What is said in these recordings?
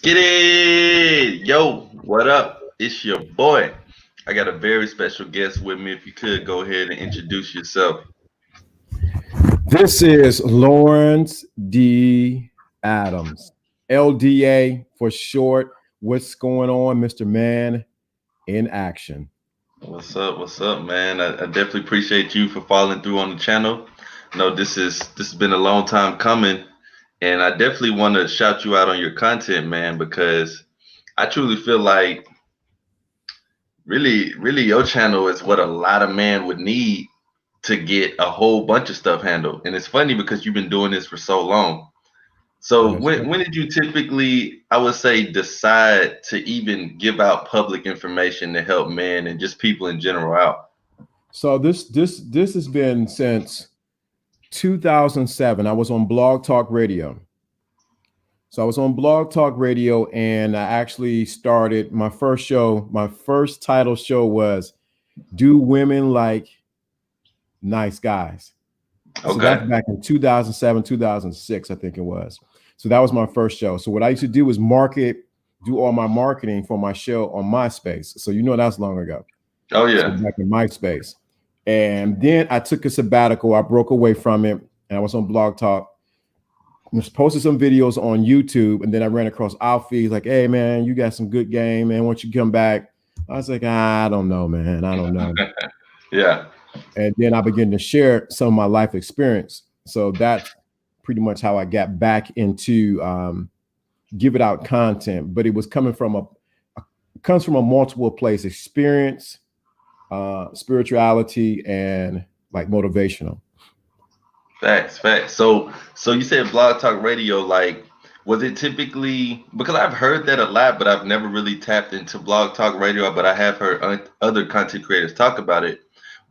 Get it! Yo, what up? It's your boy. I got a very special guest with me. If you could go ahead and introduce yourself. This is Lawrence D. Adams, LDA for short. What's going on, Mr. Man in Action? What's up? What's up, man? I definitely appreciate you for following through on the channel. No, this has been a long time coming, and I definitely want to shout you out on your content, man, because I truly feel like really your channel is what a lot of men would need to get a whole bunch of stuff handled. And it's funny because you've been doing this for so long. So Yes, when did you typically, I would say, decide to even give out public information to help men and just people in general out? so this has been since 2007. I was on Blog Talk Radio. So I was on Blog Talk Radio, and I actually started my first show. My first title show was "Do Women Like Nice Guys?" So that's Okay. back in 2007, 2006, I think it was. So that was my first show. So what I used to do was do all my marketing for my show on MySpace. So that's long ago. Oh So yeah. back in MySpace. And then I took a sabbatical. I broke away from it, and I was on Blog Talk. I was posted some videos on YouTube, and then I ran across Alfie. Like, hey man, you got some good game, man. Why don't you come back? I was like, I don't know, man. I don't know. Yeah. And then I began to share some of my life experience. So that's pretty much how I got back into giving out content. But it was coming from comes from a multiple place: experience, spirituality, and like motivational. Facts, facts. So you said Blog Talk Radio, like, was it typically, because I've heard that a lot, but I've never really tapped into Blog Talk Radio, but I have heard other content creators talk about it.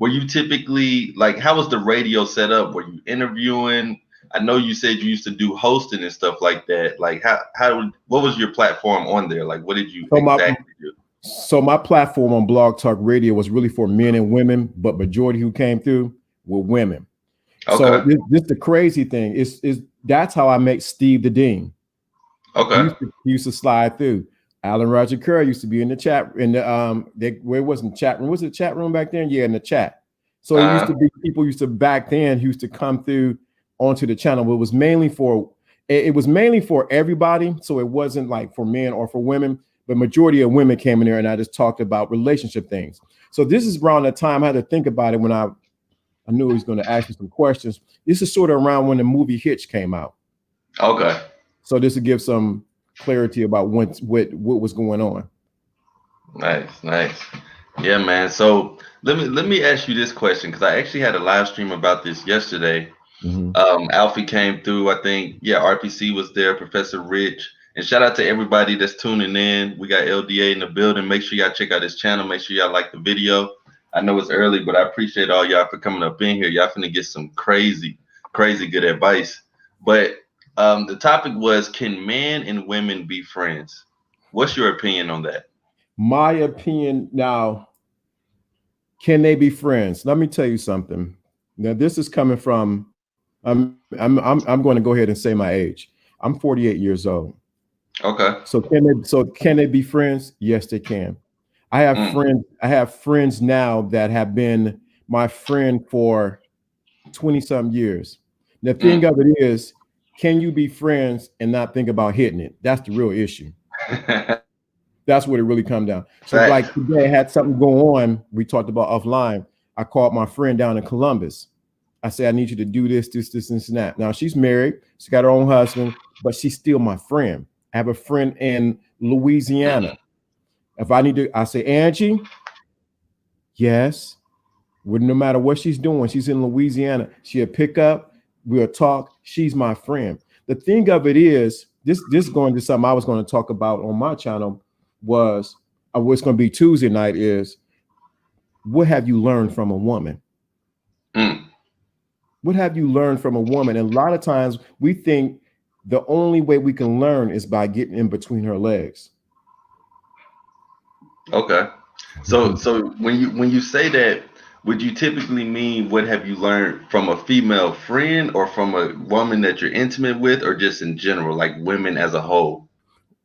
Were you typically like, how was the radio set up? Were you interviewing? I know you said you used to do hosting and stuff like that. Like, what was your platform on there? Like, what did you So my exactly do? so my platform on Blog Talk Radio was really for men and women, but majority who came through were women. So Okay. this the crazy thing is that's how I met Steve the Dean. Okay. He used to slide through. Alan Roger Curry used to be in the chat in the where it wasn't chat room. Was it chat room back then? Yeah, in the chat. So it used Uh, to be people used to back then who used to come through onto the channel, but it was mainly for everybody. So it wasn't like for men or for women, but majority of women came in there, and I just talked about relationship things. So this is around the time I had to think about it when I knew he was going to ask me some questions. This is sort of around when the movie Hitch came out. okay. So this will give some clarity about what was going on. Nice, nice. Yeah, man. So let me ask you this question because I actually had a live stream about this yesterday. Mhm. Alfie came through. I think, yeah, RPC was there, Professor Rich, and shout out to everybody that's tuning in. We got LDA in the building. Make sure y'all check out his channel. Make sure y'all like the video. I know it's early, but I appreciate all y'all for coming up in here. Y'all finna get some crazy, crazy good advice. But the topic was, can men and women be friends? What's your opinion on that? My opinion now, can they be friends? Let me tell you something. Now this is coming from I'm going to go ahead and say my age. I'm 48 years old. Okay. So can they be friends? Yes, they can. Mm, I have friends now that have been my friend for 20 some years. The thing mm. of it is, can you be friends and not think about hitting it? That's the real issue. That's what it really come down. So Facts. like today I had something go on. We talked about offline. I called my friend down in Columbus. I said, I need you to do this, and that. Now she's married. She's got her own husband, but she's still my friend. I have a friend in Louisiana. If I need to, I say, Angie, yes. Well, no matter what she's doing, she's in Louisiana. She'll pick up, we'll talk. She's my friend. The thing of it is, this going to something I was going to talk about on my channel was what's going to be Tuesday night is what have you learned from a woman? Mm. What have you learned from a woman? And a lot of times we think the only way we can learn is by getting in between her legs. Okay. So when you say that, would you typically mean what have you learned from a female friend or from a woman that you're intimate with or just in general, like women as a whole?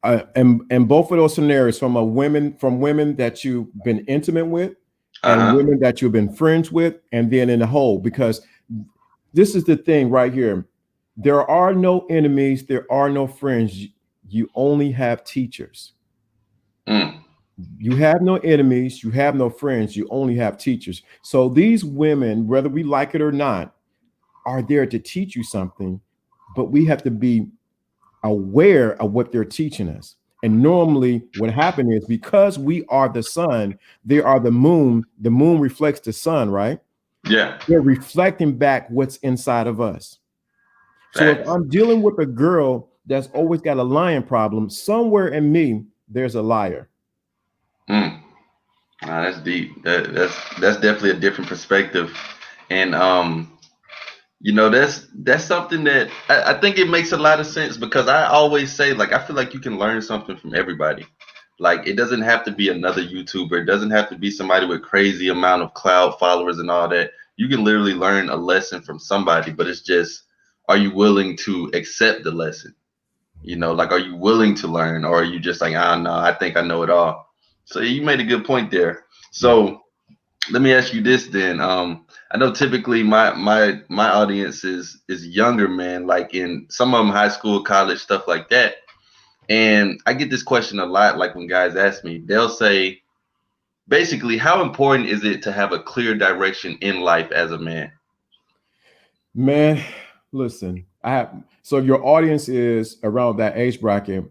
And both of those scenarios from women that you've been intimate with, and Uh-huh. women that you've been friends with, and then in the whole, because this is the thing right here. There are no enemies, there are no friends. You only have teachers. Mm. You have no enemies, you have no friends, you only have teachers. So these women, whether we like it or not, are there to teach you something, but we have to be aware of what they're teaching us. And normally what happens is, because we are the sun, they are the moon. The moon reflects the sun, right? Yeah. They're reflecting back what's inside of us. So if Facts. I'm dealing with a girl that's always got a lying problem, somewhere in me, there's a liar. Mm. Nah, that's deep. That's definitely a different perspective. And that's something that I think it makes a lot of sense, because I always say, like, I feel like you can learn something from everybody. Like, it doesn't have to be another YouTuber. It doesn't have to be somebody with crazy amount of cloud followers and all that. You can literally learn a lesson from somebody, but it's just, are you willing to accept the lesson? Like, are you willing to learn, or are you just like, I don't know, I think I know it all? So you made a good point there. So let me ask you this then. I know typically my audience is younger, man, like in some of them high school, college, stuff like that. And I get this question a lot, like when guys ask me, they'll say, basically, how important is it to have a clear direction in life as a man? Man, listen, so your audience is around that age bracket.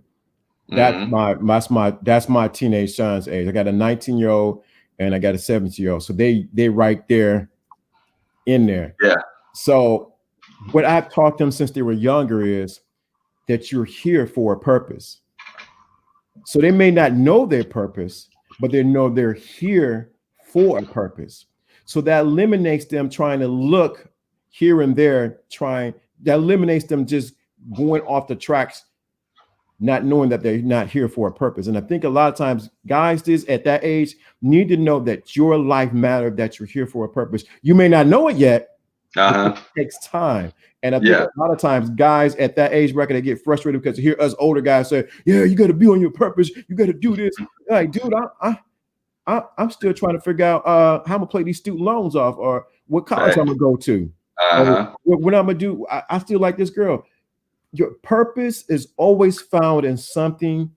That's Hmm. my teenage son's age. I got a 19-year-old and I got a 17-year-old. So they right there in there. Yeah. So what I've taught them since they were younger is that you're here for a purpose. So they may not know their purpose, but they know they're here for a purpose. So that eliminates them trying to look here and there, that eliminates them just going off the tracks, not knowing that they're not here for a purpose. And I think a lot of times guys at that age need to know that your life matters, that you're here for a purpose. You may not know it yet, because Uh-huh. it takes time. And I think Yeah. a lot of times guys at that age bracket, they get frustrated because they hear us older guys say, yeah, you got to be on your purpose. You got to do this. Like, dude, I'm still trying to figure out how I'm gonna pay these student loans off, or what college I'm Facts. gonna go to, or Uh-huh. what I'm gonna do. I still like this girl. Your purpose is always found in something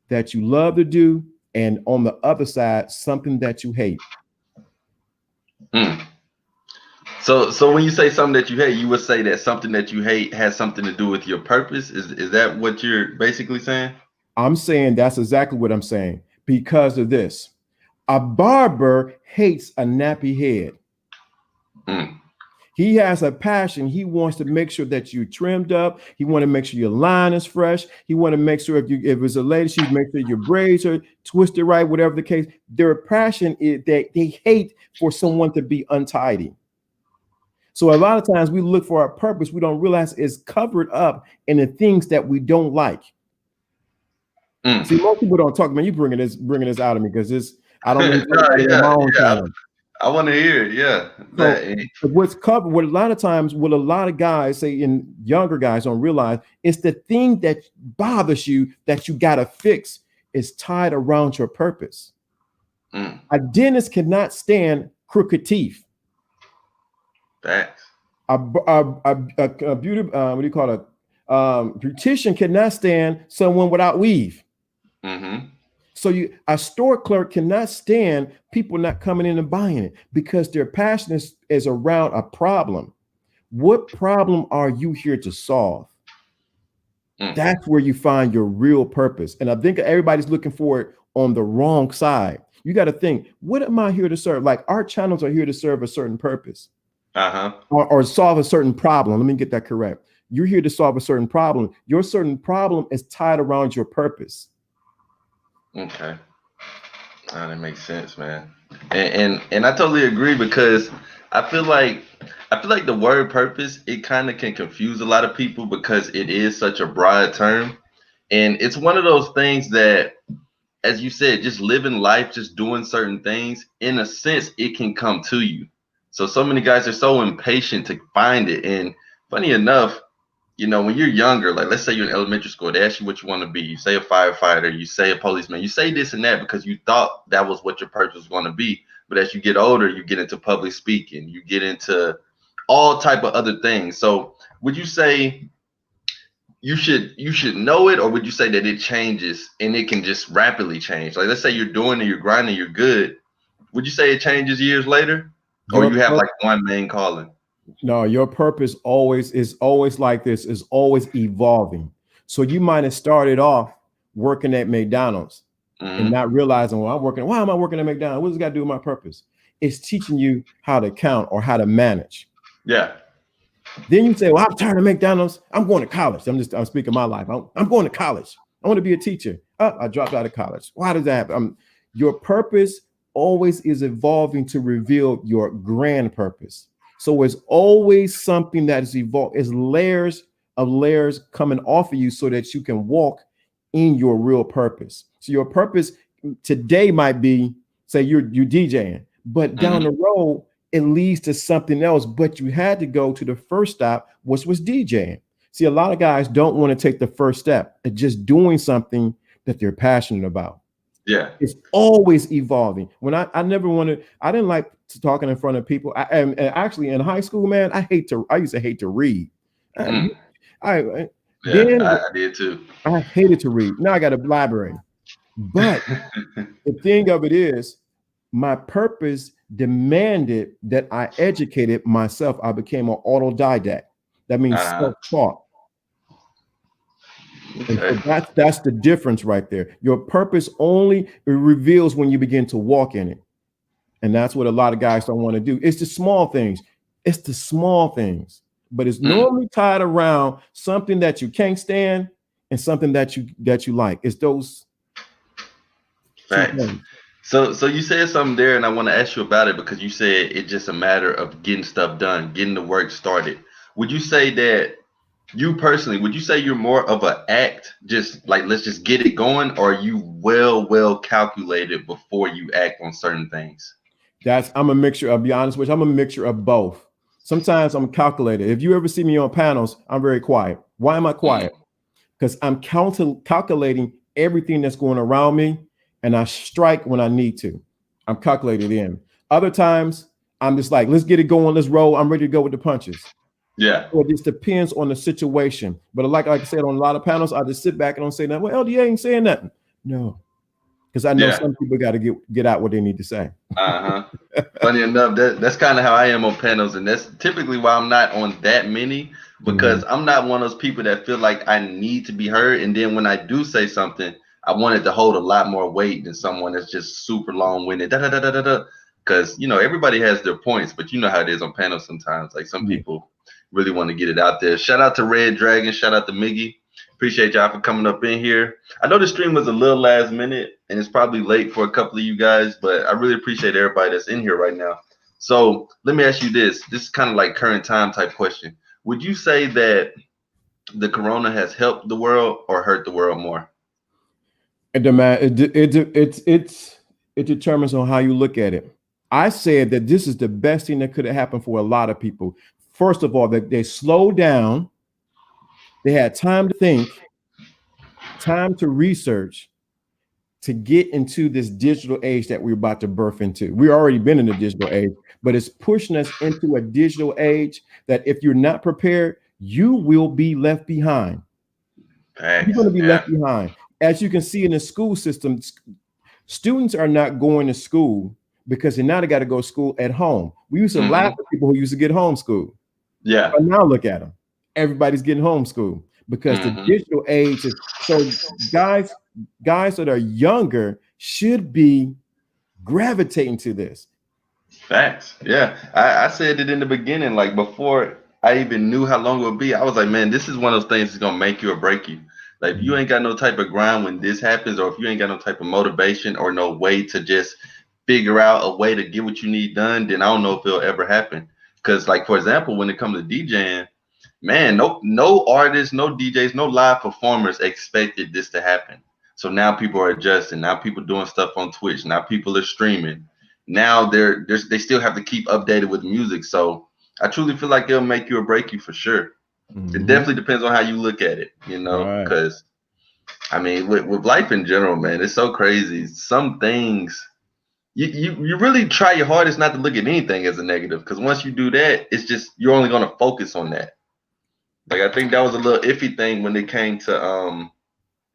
that you love to do, and on the other side, something that you hate. Mm. So when you say something that you hate, you would say that something that you hate has something to do with your purpose. Is that what you're basically saying? I'm saying that's exactly what I'm saying, because of this. A barber hates a nappy head. Mm. He has a passion. He wants to make sure that you trimmed up. He want to make sure your line is fresh. He want to make sure if it's a lady, she's make sure your braids are twisted right, whatever the case. Their passion is that they hate for someone to be untidy. So a lot of times we look for our purpose, we don't realize it's covered up in the things that we don't like. Mm. See, most people don't talk. Man, you bringing this out of me, because I don't even talk No, about it on yeah, my own yeah. channel. I want to hear it. Yeah. So what's covered, what a lot of times, what a lot of guys say, and younger guys don't realize, it's the thing that bothers you that you got to fix is tied around your purpose. Mm. A dentist cannot stand crooked teeth. Facts. A beauty, what do you call it? Beautician cannot stand someone without weave. Mm-hmm. So a store clerk cannot stand people not coming in and buying it, because their passion is around a problem. What problem are you here to solve? Mm. That's where you find your real purpose. And I think everybody's looking for it on the wrong side. You got to think, what am I here to serve? Like, our channels are here to serve a certain purpose, Uh-huh. or solve a certain problem. Let me get that correct. You're here to solve a certain problem. Your certain problem is tied around your purpose. Okay. That makes sense, man. And I totally agree, because I feel like the word purpose, it kind of can confuse a lot of people, because it is such a broad term. And it's one of those things that, as you said, just living life, just doing certain things, in a sense, it can come to you. So many guys are so impatient to find it. And funny enough, when you're younger, like let's say you're in elementary school, they ask you what you want to be. You say a firefighter, you say a policeman, you say this and that because you thought that was what your purpose was going to be. But as you get older, you get into public speaking, you get into all type of other things. So would you say you should know it, or would you say that it changes and it can just rapidly change? Like let's say you're doing it, you're grinding, you're good. Would you say it changes years later, or Your you have pur- like one main calling? no, your purpose always is always like this, is always evolving. So you might have started off working at McDonald's and Hmm. not realizing, well, why am I working at McDonald's? What does it got to do with my purpose? It's teaching you how to count or how to manage. Yeah. Then you say, well, I'm tired of McDonald's. I'm going to college. I'm speaking my life. I'm going to college. I want to be a teacher. Oh, I dropped out of college. Why does that happen? Your purpose always is evolving to reveal your grand purpose. So it's always something that is evolved. It's layers of layers coming off of you so that you can walk in your real purpose. So your purpose today might be, say you're DJing, but down Hmm. the road, it leads to something else. But you had to go to the first stop, which was DJing. See, a lot of guys don't want to take the first step at just doing something that they're passionate about. Yeah. It's always evolving. When I never wanted, I didn't like talking in front of people. And actually in high school, man, I used to hate to read. Uh, Mm. you- I Yeah, then I did too. I hated to read. Now I got a library. But the thing of it is, my purpose demanded that I educated myself. I became an autodidact. That means uh, self-taught. And okay. so that's the difference right there. Your purpose only reveals when you begin to walk in it. And that's what a lot of guys don't want to do. It's the small things. It's the small things. But it's Mm, normally tied around something that you can't stand and something that you like. It's those two facts. things. So you said something there, and I want to ask you about it because you said it's just a matter of getting stuff done, getting the work started. Would you say that you personally, would you say you're more of an act, just like let's just get it going, or are you well calculated before you act on certain things? I'm a mixture. I'll be honest with you. I'm a mixture of both. Sometimes I'm calculated. If you ever see me on panels, I'm very quiet. Why am I Mm, quiet? Because I'm calculating everything that's going around me, and I strike when I need to. I'm calculated in. Other times, I'm just like, let's get it going, let's roll. I'm ready to go with the punches. yeah, So it just depends on the situation. But like I said on a lot of panels, I just sit back and don't say nothing. Well, LDA ain't saying nothing. No, because I know yeah. some people got to get out what they need to say. Uh-huh. Funny enough, that's kind of how I am on panels, and that's typically why I'm not on that many because Mhm. I'm not one of those people that feel like I need to be heard. And then when I do say something, I want it to hold a lot more weight than someone that's just super long-winded. Da da da da da da. Because everybody has their points, but you know how it is on panels sometimes. Like some Yeah. people really want to get it out there. Shout out to Red Dragon. Shout out to Miggy. Appreciate y'all for coming up in here. I know the stream was a little last minute and it's probably late for a couple of you guys, but I really appreciate everybody that's in here right now. So let me ask you this. This is kind of like current time type question. Would you say that the corona has helped the world or hurt the world more? It determines on how you look at it. I said that this is the best thing that could have happened for a lot of people. First of all, that they slowed down, they had time to think, time to research, to get into this digital age that we're about to birth into. We've already been in the digital age, but it's pushing us into a digital age that if you're not prepared, you will be left behind. You're going Thanks. to be Yeah. left behind. As you can see in the school system, students are not going to school because they now got to go to school at home. We used to laugh Hmm. at people who used to get homeschooled. Yeah. But now look at them. Everybody's getting homeschooled because the Hmm. digital age is so guys that are younger should be gravitating to this. Facts. Yeah. I said it in the beginning, like before I even knew how long it would be. I was like, man, this is one of those things that's gonna make you or break you. Like if you ain't got no type of grind when this happens, or if you ain't got no type of motivation or no way to just figure out a way to get what you need done, then I don't know if it'll ever happen. Cause like for example, when it comes to DJing, man, no artists, no DJs, no live performers expected this to happen. So now people are adjusting. Now people doing stuff on Twitch. Now people are streaming. Now they still have to keep updated with music. So I truly feel like it'll make you or break you for sure. It Mhm. definitely depends on how you look at it, Right. because I mean, with life in general, man, it's so crazy. Some things you really try your hardest not to look at anything as a negative, because once you do that, it's just you're only gonna focus on that. Like I think that was a little iffy thing when it came to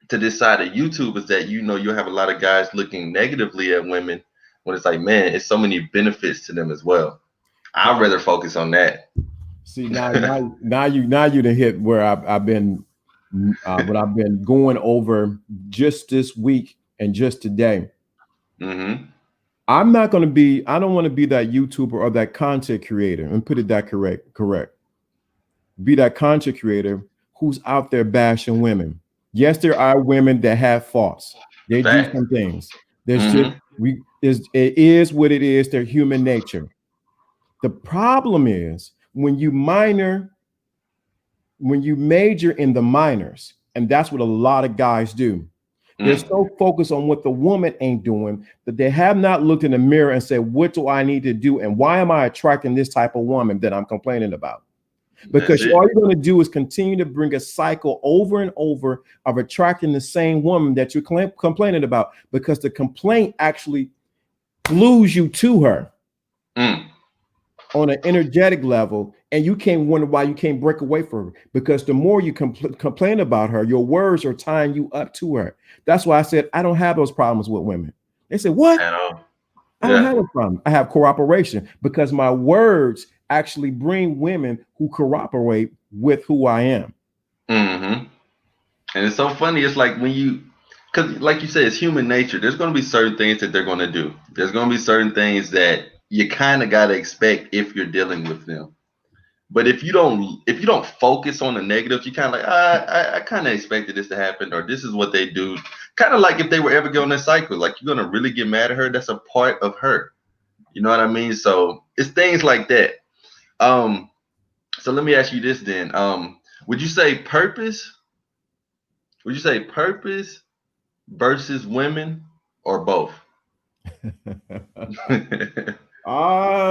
this side of YouTube, is that you'll have a lot of guys looking negatively at women when it's like, man, it's so many benefits to them as well. I'd rather focus on that. See, now you done hit where I've been what I've been going over just this week and just today. Hmm. I don't want to be that YouTuber or that content creator, and put it that correct. Be that content creator who's out there bashing women. Yes, there are women that have faults. They do Fact. some things. There's just Hmm. it is what it is. They're human nature. The problem is when you major in the minors, and that's what a lot of guys do. They're Mm. so focused on what the woman ain't doing that they have not looked in the mirror and said, what do I need to do? And why am I attracting this type of woman that I'm complaining about? That's Because it. all you're going to do is continue to bring a cycle over and over of attracting the same woman that you're complaining about, because the complaint actually glues you to her Mm. on an energetic level, and you can't wonder why you can't break away from her, because the more you complain about her, your words are tying you up to her. That's why I said I don't have those problems with women. They said, what? At all. I don't Yeah. have a problem. I have cooperation, because my words actually bring women who cooperate with who I am. Hmm. And it's so funny. It's like because like you said, it's human nature. There's going to be certain things that they're going to do. There's going to be certain things that you kind of got to expect if you're dealing with them. But if you don't focus on the negatives, you kind of like, I kind of expected this to happen, or this is what they do. Kind of like if they were ever going this cycle, like you're gonna really get mad at her. That's a part of her. You know what I mean? So it's things like that. Um, so let me ask you this then. Would you say purpose? Would you say purpose versus women, or both?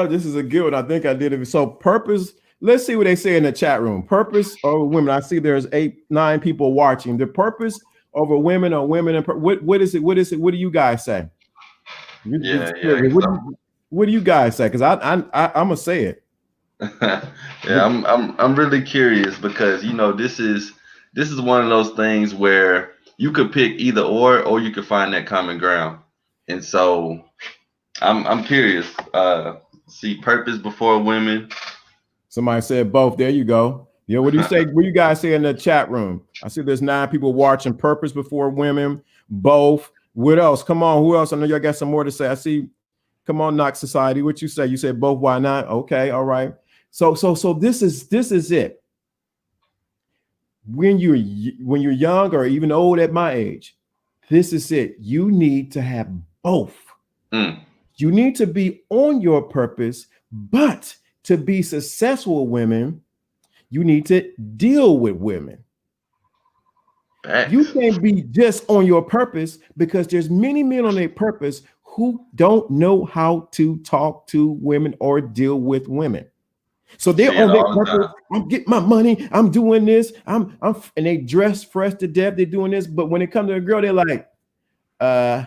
This is a good one. I think I did it. So purpose. Let's see what they say in the chat room. Purpose over women. I see there's 9 people watching. The purpose over women, or women and what is it? What is it? What do you guys say? Yeah, yeah. What do you guys say? Because I'm gonna say it. Yeah, I'm really curious, because this is one of those things where you could pick either or you could find that common ground. And so I'm curious. See purpose before women. Somebody said both. There you go. Yeah, what do you say? What do you guys say in the chat room? I see there's 9 people watching. Purpose before women, both. What else? Come on, who else? I know y'all got some more to say. I see. Come on, Knox Society. What you say? You said both. Why not? Okay, all right. So this is it. When you're young or even old at my age, this is it. You need to have both. Mm, You need to be on your purpose, but to be successful with women, you need to deal with women. You facts. can't be just on your purpose, because there's many men on their purpose who don't know how to talk to women or deal with women. So they're See it on their all the purpose. time. I'm getting my money. I'm doing this. And they dress fresh to death. They're doing this. But when it comes to a girl, they're like, uh,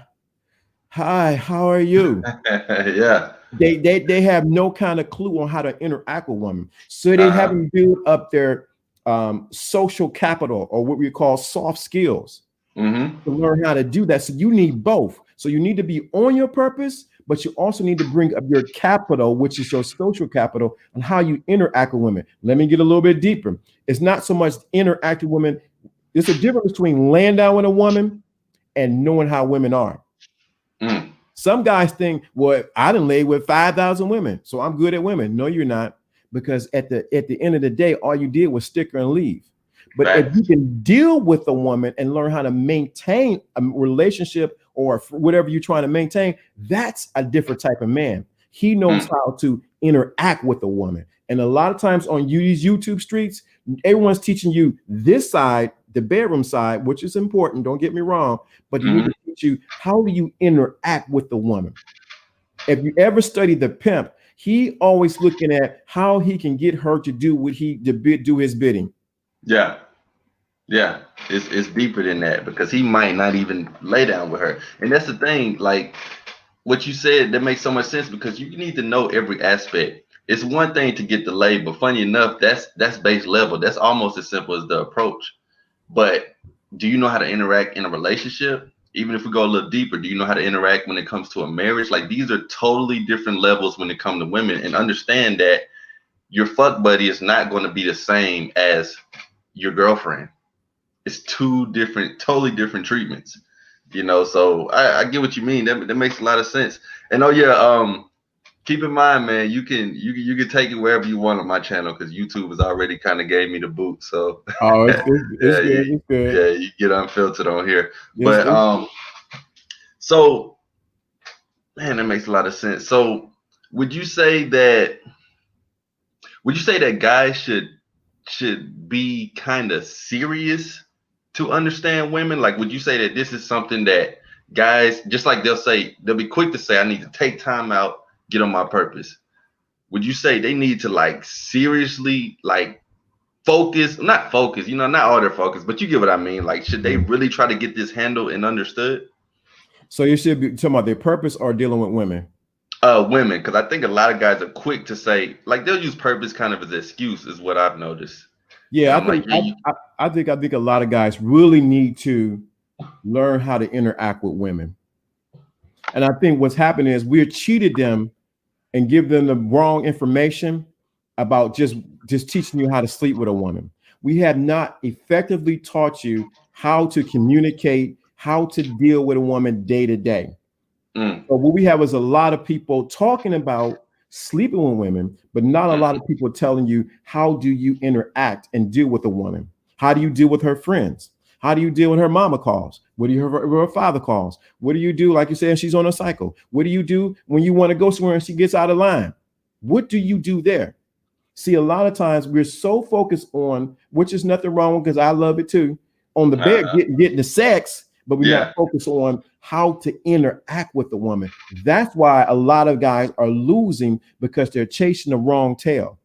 hi, how are you? Yeah. They have no kind of clue on how to interact with women. So they Uh-huh. haven't built up their social capital, or what we call soft skills, Mm-hmm. to learn how to do that. So you need both. So you need to be on your purpose, but you also need to bring up your capital, which is your social capital, and how you interact with women. Let me get a little bit deeper. It's not so much interacting with women. There's a difference between laying down with a woman and knowing how women are. Mm. Some guys think, well, I done laid with 5,000 women, so I'm good at women. No, you're not, because at the end of the day, all you did was stick her and leave. But if you Facts. can deal with a woman and learn how to maintain a relationship or whatever you're trying to maintain, that's a different type of man. He knows Mm. how to interact with a woman. And a lot of times on these YouTube streets, everyone's teaching you this side, the bedroom side, which is important. Don't get me wrong, but you need Mm-hmm. to teach you how do you interact with the woman. If you ever study the pimp, he always looking at how he can get her to do what do his bidding. Yeah. Yeah. It's deeper than that because he might not even lay down with her. And that's the thing, like what you said, that makes so much sense because you need to know every aspect. It's one thing to get the lay, but funny enough, that's base level. That's almost as simple as the approach. But do you know how to interact in a relationship? Even if we go a little deeper, do you know how to interact when it comes to a marriage? Like these are totally different levels when it comes to women. And understand that your fuck buddy is not going to be the same as your girlfriend. It's two different, totally different treatments. So I get what you mean. That makes a lot of sense. And oh yeah, keep in mind, man, you can take it wherever you want on my channel because YouTube has already kind of gave me the boot. So Oh, it's yeah, good. It's good. yeah, you get unfiltered on here. But It's so man, that makes a lot of sense. So would you say that guys should be kind of serious to understand women? Like, would you say that this is something that guys, just like they'll be quick to say, I need to take time out, get on my purpose. Would you say they need to like seriously like focus, not focus, not all their focus, but you get what I mean? Like, should they really try to get this handled and understood? So you should be talking about their purpose or dealing with women. Women, because I think a lot of guys are quick to say, like they'll use purpose kind of as an excuse, is what I've noticed. And Yeah, I'm like, yeah, I think a lot of guys really need to learn how to interact with women. And I think what's happening is we're cheated them and give them the wrong information about just teaching you how to sleep with a woman. We have not effectively taught you how to communicate, how to deal with a woman day to day. So what we have is a lot of people talking about sleeping with women, but not a lot of people telling you how do you interact and deal with a woman. How do you deal with her friends? How do you deal when her mama calls? What do her father calls? What do you do? Like you said, she's on a cycle. What do you do when you want to go somewhere and she gets out of line? What do you do there? See, a lot of times we're so focused on, which is nothing wrong because I love it too, on the bed getting the sex, but we're not focused on how to interact with the woman. That's why a lot of guys are losing because they're chasing the wrong tail.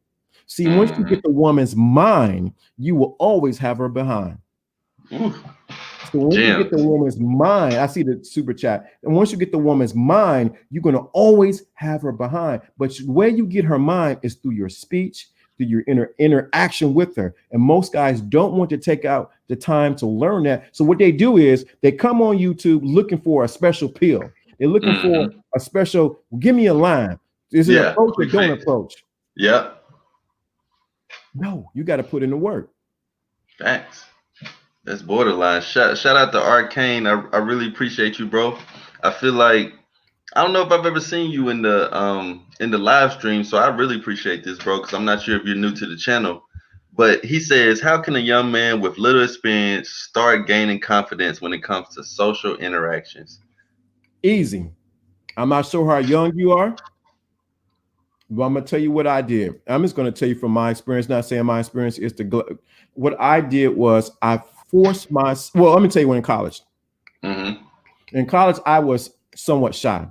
See, once you get the woman's mind, you will always have her behind. So once you get the woman's mind, I see the super chat. And once you get the woman's mind, you're going to always have her behind. But where you get her mind is through your speech, through your interaction with her. And most guys don't want to take out the time to learn that. So what they do is they come on YouTube looking for a special pill. They're looking for a special, give me a line. Is it approach or don't approach? Yeah. No, you got to put in the work. Thanks. That's borderline. Shout out to Arcane. I really appreciate you, bro. I feel like I don't know if I've ever seen you in the live stream, so I really appreciate this, bro, because I'm not sure if you're new to the channel. But he says, how can a young man with little experience start gaining confidence when it comes to social interactions? Easy. I'm not sure how young you are, but I'm gonna tell you what I did. I'm just gonna tell you from my experience, not saying my experience is what I did was I forced let me tell you when in college. In college, I was somewhat shy.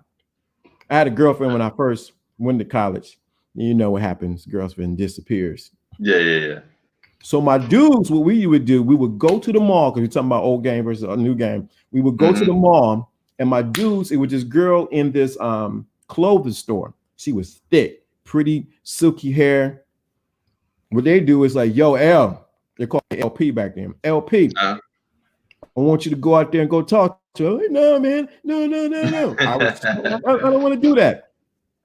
I had a girlfriend when I first went to college. You know what happens, girlfriend disappears. Yeah. So my dudes, what we would do, we would go to the mall, because we're talking about old game versus a new game. We would go to the mall, and my dudes, it was this girl in this clothing store. She was thick, pretty, silky hair. What they do is like, yo, L, they called it LP back then. LP, I want you to go out there and go talk to her. Like, no, man, no. I don't want to do that.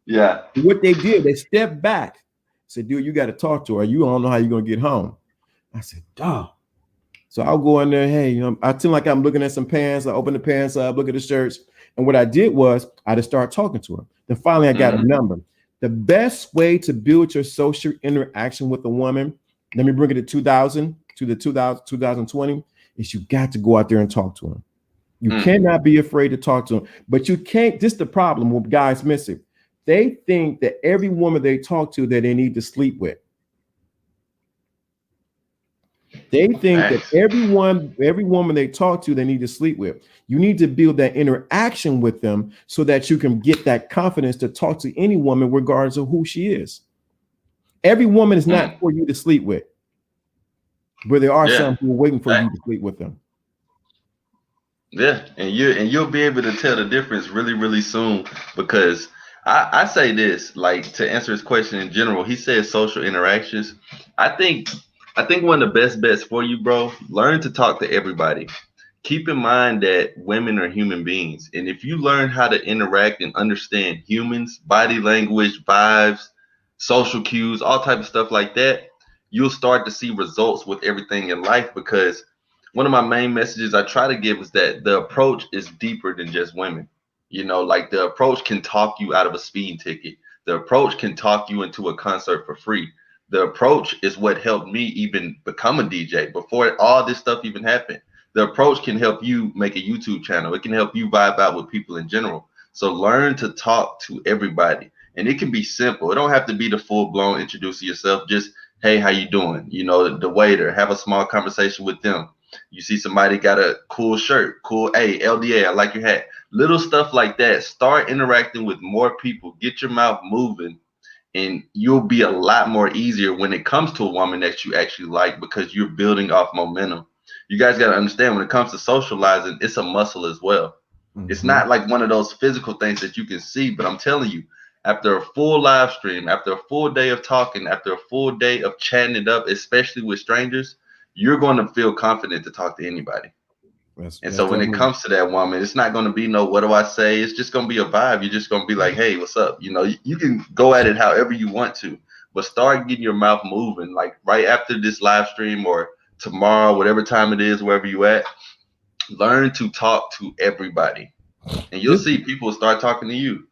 Yeah. What they did, they stepped back, said, dude, you got to talk to her. You don't know how you're going to get home. I said, dog. So I'll go in there. Hey, I seem like I'm looking at some pants. I open the pants up, look at the shirts. And what I did was I just started talking to her. Then finally I got a number. The best way to build your social interaction with a woman, let me bring it to 2020, is you got to go out there and talk to her. You cannot be afraid to talk to them, but you can't. This is the problem with guys missing. They think that every woman they talk to that they need to sleep with. They think that every woman they talk to, they need to sleep with. You need to build that interaction with them so that you can get that confidence to talk to any woman, regardless of who she is. Every woman is not for you to sleep with. But there are Yeah. some who are waiting for Right. you to sleep with them. Yeah, and you'll be able to tell the difference really, really soon because I say this, like to answer his question in general, he says social interactions. I think I think one of the best bets for you, bro, learn to talk to everybody. Keep in mind that women are human beings, and if you learn how to interact and understand humans, body language, vibes, social cues, all type of stuff like that, you'll start to see results with everything in life because one of my main messages I try to give is that the approach is deeper than just women. You know, like the approach can talk you out of a speeding ticket. The approach can talk you into a concert for free. The approach is what helped me even become a DJ before all this stuff even happened. The approach can help you make a YouTube channel. It can help you vibe out with people in general. So learn to talk to everybody. And it can be simple. It don't have to be the full blown introduce yourself. Just, hey, how you doing? You know, the waiter, have a small conversation with them. You see somebody got a cool shirt, cool, hey, LDA, I like your hat. Little stuff like that. Start interacting with more people. Get your mouth moving, and you'll be a lot more easier when it comes to a woman that you actually like because you're building off momentum. You guys got to understand when it comes to socializing, it's a muscle as well. It's Mm-hmm. not like one of those physical things that you can see, but I'm telling you, after a full live stream, after a full day of talking, after a full day of chatting it up, especially with strangers, you're going to feel confident to talk to anybody. And That's so when it definitely. comes to that woman, it's not going to be no, what do I say? It's just going to be a vibe. You're just going to be like, hey, what's up? You know, you can go at it however you want to, but start getting your mouth moving. Like right after this live stream or tomorrow, whatever time it is, wherever you at, learn to talk to everybody. And you'll This, see people will start talking to you.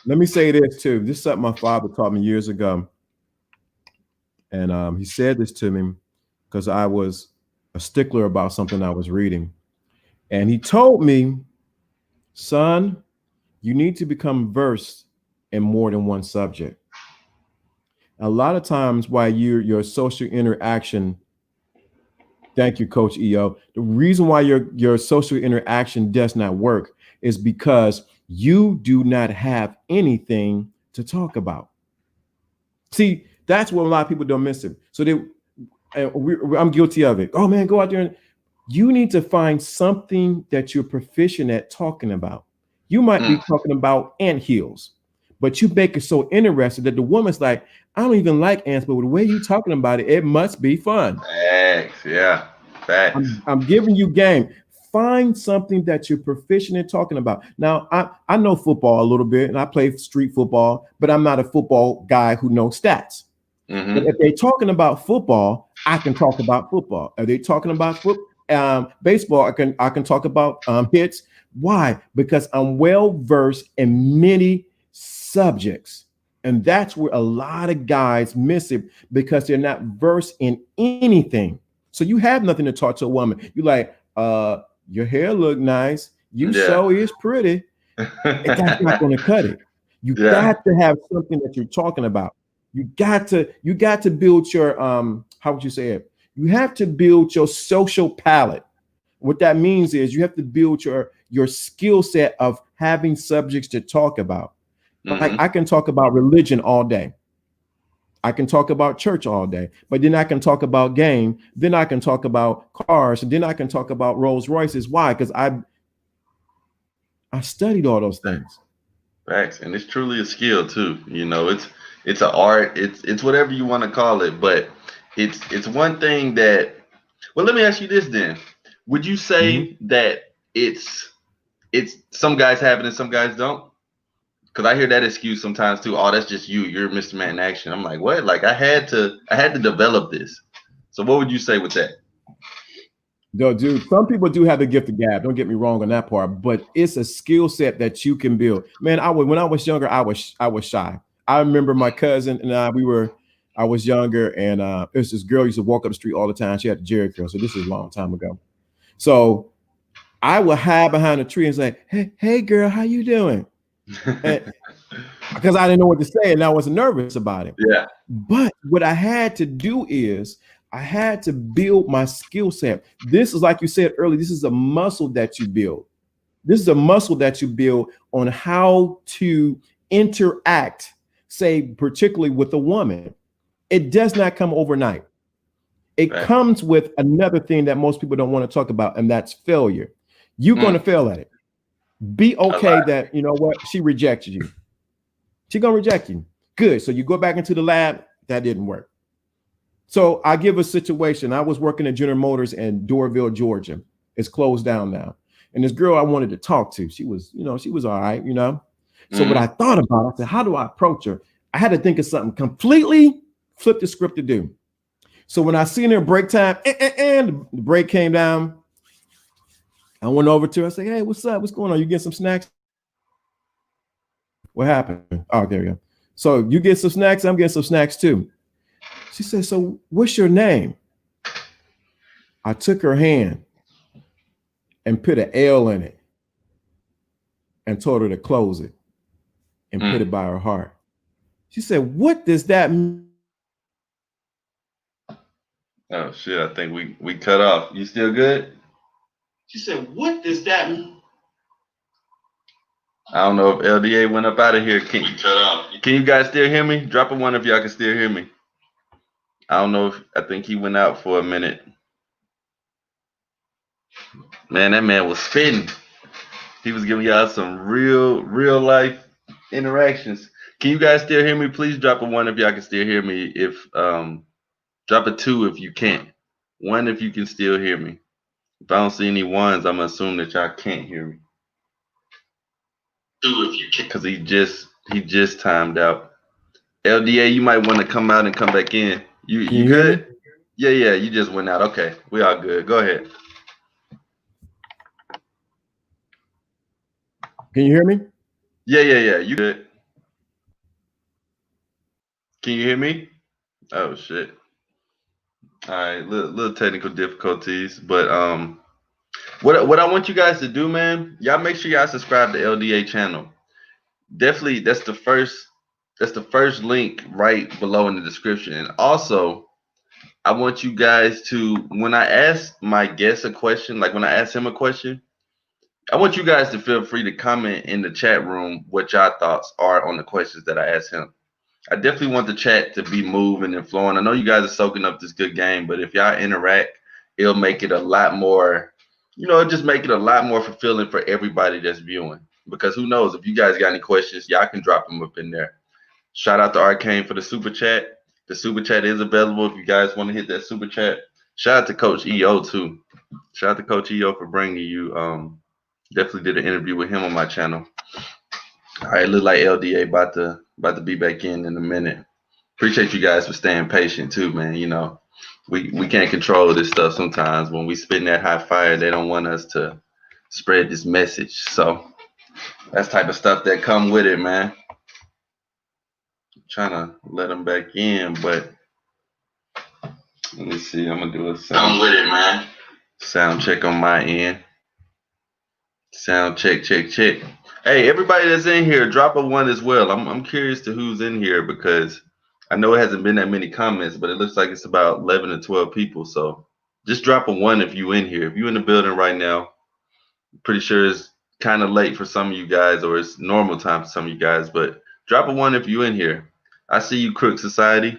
let me say this too. This is something my father taught me years ago, and he said this to me because I was a stickler about something I was reading, and he told me, "Son, you need to become versed in more than one subject." A lot of times, why your social interaction. Thank you, Coach EO. The reason why your social interaction does not work is because you do not have anything to talk about. See, that's what a lot of people don't miss it. So I'm guilty of it. Oh man, go out there and you need to find something that you're proficient at talking about. You might be Mm, talking about ant hills, but you make it so interesting that the woman's like, I don't even like ants, but with the way you talking about it, it must be fun. facts, yeah, facts. I'm giving you game. Find something that you're proficient in talking about. Now, I know football a little bit and I play street football, but I'm not a football guy who knows stats. But Mm-hmm. if they're talking about football, I can talk about football. If they're talking about baseball, I can talk about hits. Why? Because I'm well versed in many subjects. And that's where a lot of guys miss it because they're not versed in anything. So you have nothing to talk to a woman. You're like, your hair look nice. You Yeah. so is pretty. That's not going to cut it. You Yeah. got to have something that you're talking about. You got to build your how would you say it? You have to build your social palette. What that means is you have to build your skill set of having subjects to talk about. Like I Mm-hmm. can talk about religion all day. I can talk about church all day, but then I can talk about game. Then I can talk about cars, and then I can talk about Rolls Royces. Why? Because I studied all those things. Facts, and it's truly a skill too. You know, it's an art. It's whatever you want to call it, but it's one thing that. Well, let me ask you this then: would you Mhm. say that it's some guys have it and some guys don't? Because I hear that excuse sometimes too. Oh, that's just you. You're Mr. Man in Action. I'm like, what? Like I had to develop this. So what would you say with that? No, dude, some people do have the gift of gab. Don't get me wrong on that part, but it's a skill set that you can build. Man, when I was younger, I was shy. I remember my cousin and I was younger, and it was this girl used to walk up the street all the time. She had the Jerry curl, so this is a long time ago. So I would hide behind a tree and say, "Hey, girl, how you doing?" And because I didn't know what to say and I was nervous about it. Yeah. But what I had to do is I had to build my skill set. This is like you said earlier, this is a muscle that you build. This is a muscle that you build on how to interact, say, particularly with a woman. It does not come overnight. It comes with another thing that most people don't want to talk about, and that's failure. You're going to fail at it. Be okay that, you know what, she rejected you. She's going to reject you. Good. So you go back into the lab. That didn't work. So I give a situation. I was working at General Motors in Doraville, Georgia. It's closed down now. And this girl I wanted to talk to, she was all right, you know. So what I thought about, I said, how do I approach her? I had to think of something completely flip the script to do. So when I seen her break time, and the break came down, I went over to her. I said, hey, what's up? What's going on? You get some snacks? What happened? Oh, there you go. So you get some snacks? I'm getting some snacks too. She said, so what's your name? I took her hand and put an L in it and told her to close it and put it by her heart. She said, what does that mean? Oh shit, I think we cut off. You still good? She said, what does that mean? I don't know if LDA went up out of here. Can you guys still hear me? Drop a 1 if y'all can still hear me. I don't know I think he went out for a minute. Man, that man was spitting. He was giving y'all some real life interactions. Can you guys still hear me? Please drop a 1 if y'all can still hear me. If drop a 2 if you can't. 1 if you can still hear me. If I don't see any 1s, I'm gonna assume that y'all can't hear me. 2 if you can. Cause he just timed out. LDA, you might want to come out and come back in. You good? Yeah, you just went out. Okay, we all good. Go ahead. Can you hear me? Yeah. You good? Can you hear me? Oh shit. All right, little technical difficulties, but what I want you guys to do, man, y'all make sure y'all subscribe to LDA channel. Definitely, that's the first link right below in the description. And also, I want you guys to, when I ask my guest a question, like when I ask him a question, I want you guys to feel free to comment in the chat room what y'all thoughts are on the questions that I asked him. I definitely want the chat to be moving and flowing. I know you guys are soaking up this good game, but if y'all interact, it'll make it a lot more, just make it a lot more fulfilling for everybody that's viewing. Because who knows, if you guys got any questions, y'all can drop them up in there. Shout out to Arcane for the super chat. The super chat is available if you guys want to hit that super chat. Shout out to Coach EO too. Shout out to Coach EO for bringing you. Definitely did an interview with him on my channel. All right, look like LDA about to be back in a minute. Appreciate you guys for staying patient too, man. We can't control this stuff sometimes. When we spin that hot fire, they don't want us to spread this message. So that's type of stuff that come with it, man. I'm trying to let them back in, but let me see. I'm gonna do a sound. Come with it, man. Sound check on my end. Sound check. Hey, everybody that's in here, drop a 1 as well. I'm curious to who's in here because I know it hasn't been that many comments, but it looks like it's about 11 or 12 people. So just drop a 1 if you in here. If you in the building right now, I'm pretty sure it's kind of late for some of you guys, or it's normal time for some of you guys, but drop a 1 if you in here. I see you, Crook Society.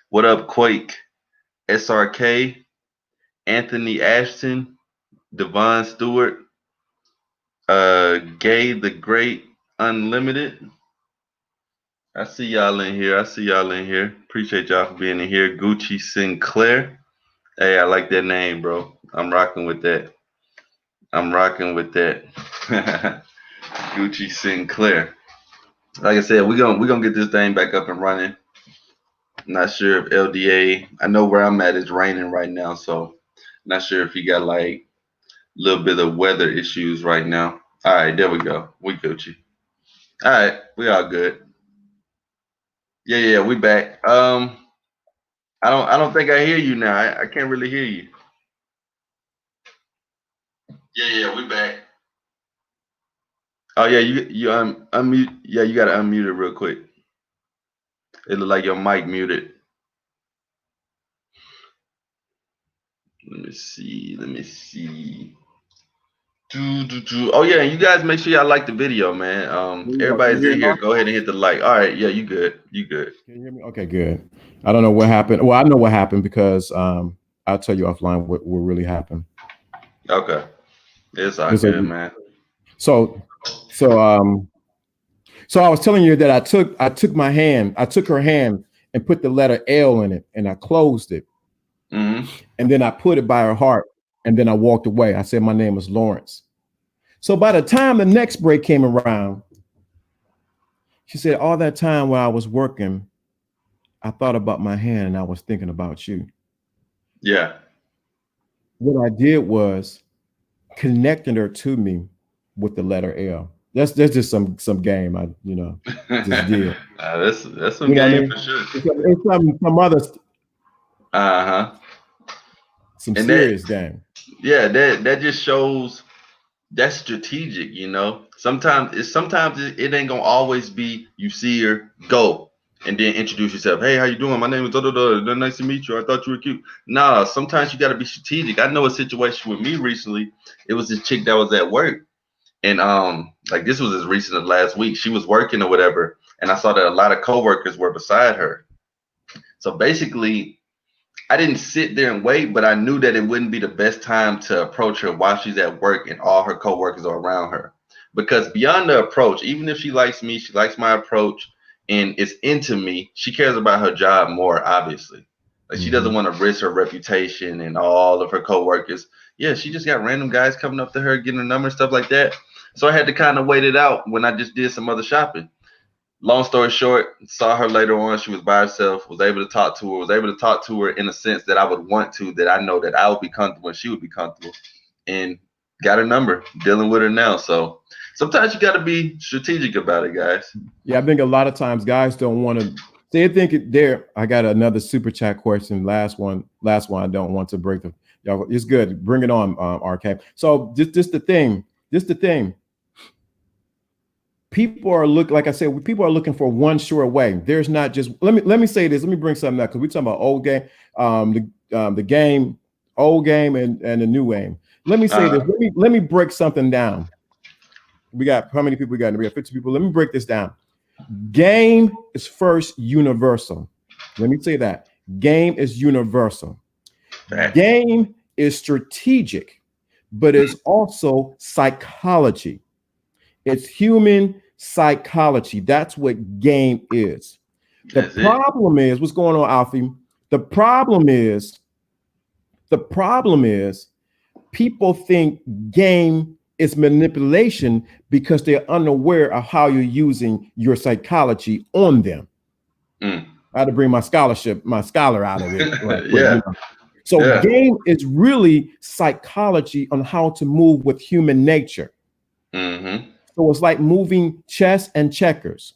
What up, Quake? SRK, Anthony Ashton, Devon Stewart, Gay the Great Unlimited. I see y'all in here. Appreciate y'all for being in here. Gucci Sinclair. Hey, I like that name, bro. I'm rocking with that. Gucci Sinclair. Like I said, we're gonna get this thing back up and running. Not sure if LDA. I know where I'm at is raining right now, so not sure if he got like a little bit of weather issues right now. All right, there we go. We Gucci. All right, we all good. Yeah, we back. I don't think I hear you now. I can't really hear you. Yeah, we back. Oh yeah, you unmute. Yeah, you gotta unmute it real quick. It look like your mic muted. Let me see. Oh yeah, you guys make sure y'all like the video, man. Everybody's in here. Go ahead and hit the like. All right, yeah, you good. Can you hear me? Okay, good. I don't know what happened. Well, I know what happened because I I'll tell you offline what really happened. Okay. It's all It's a, good, man. so so so I was telling you that I took her hand and put the letter L in it, and I closed it, Mm-hmm. and then I put it by her heart, and then I walked away. I said my name is Lawrence. So by the time the next break came around, she said, all that time while I was working, I thought about my hand and I was thinking about you. Yeah. What I did was connecting her to me with the letter L. That's just some game I just did. That's some You know what I game mean? for sure. It's some other Uh-huh. some And that, serious game. yeah, that just shows that's strategic, you know. Sometimes it ain't gonna always be you see her go and then introduce yourself. Hey, how you doing? My name is da da da. Nice to meet you. I thought you were cute. Nah, sometimes you gotta be strategic. I know a situation with me recently. It was this chick that was at work, and like this was as recent as last week. She was working or whatever, and I saw that a lot of coworkers were beside her. So basically, I didn't sit there and wait, but I knew that it wouldn't be the best time to approach her while she's at work and all her coworkers are around her. Because beyond the approach, even if she likes me, she likes my approach and is into me, she cares about her job more, obviously. Like she doesn't Mhm. want to risk her reputation and all of her coworkers. Yeah, she just got random guys coming up to her, getting her number, stuff like that. So I had to kind of wait it out when I just did some other shopping. Long story short, saw her later on. She was by herself, was able to talk to her in a sense that I would want to, that I know that I would be comfortable and she would be comfortable, and got her number, dealing with her now. So sometimes you got to be strategic about it, guys. Yeah, I think a lot of times guys don't want to. They think there. I got another super chat question. Last one. I don't want to break the. Y'all, it's good. Bring it on, RK. So just the thing. Just the thing. People are like I said, people are looking for one sure way. There's not just. Let me say this. Let me bring something up because we're talking about old game, the game, old game, and the new game. Let me say this. Uh, Let me break something down. We got how many people we got? We got 50 people. Let me break this down. Game is first universal. Let me say that. Game is universal. facts. Game is strategic, but it's also psychology. It's human psychology. That's what game is. The That's it. problem is what's going on, Alfie? The problem is people think game is manipulation because they're unaware of how you're using your psychology on them. Mm. I had to bring my scholar out of it. Right quick, Yeah, So yeah. game is really psychology on how to move with human nature. Mm-hmm. So it's like moving chess and checkers.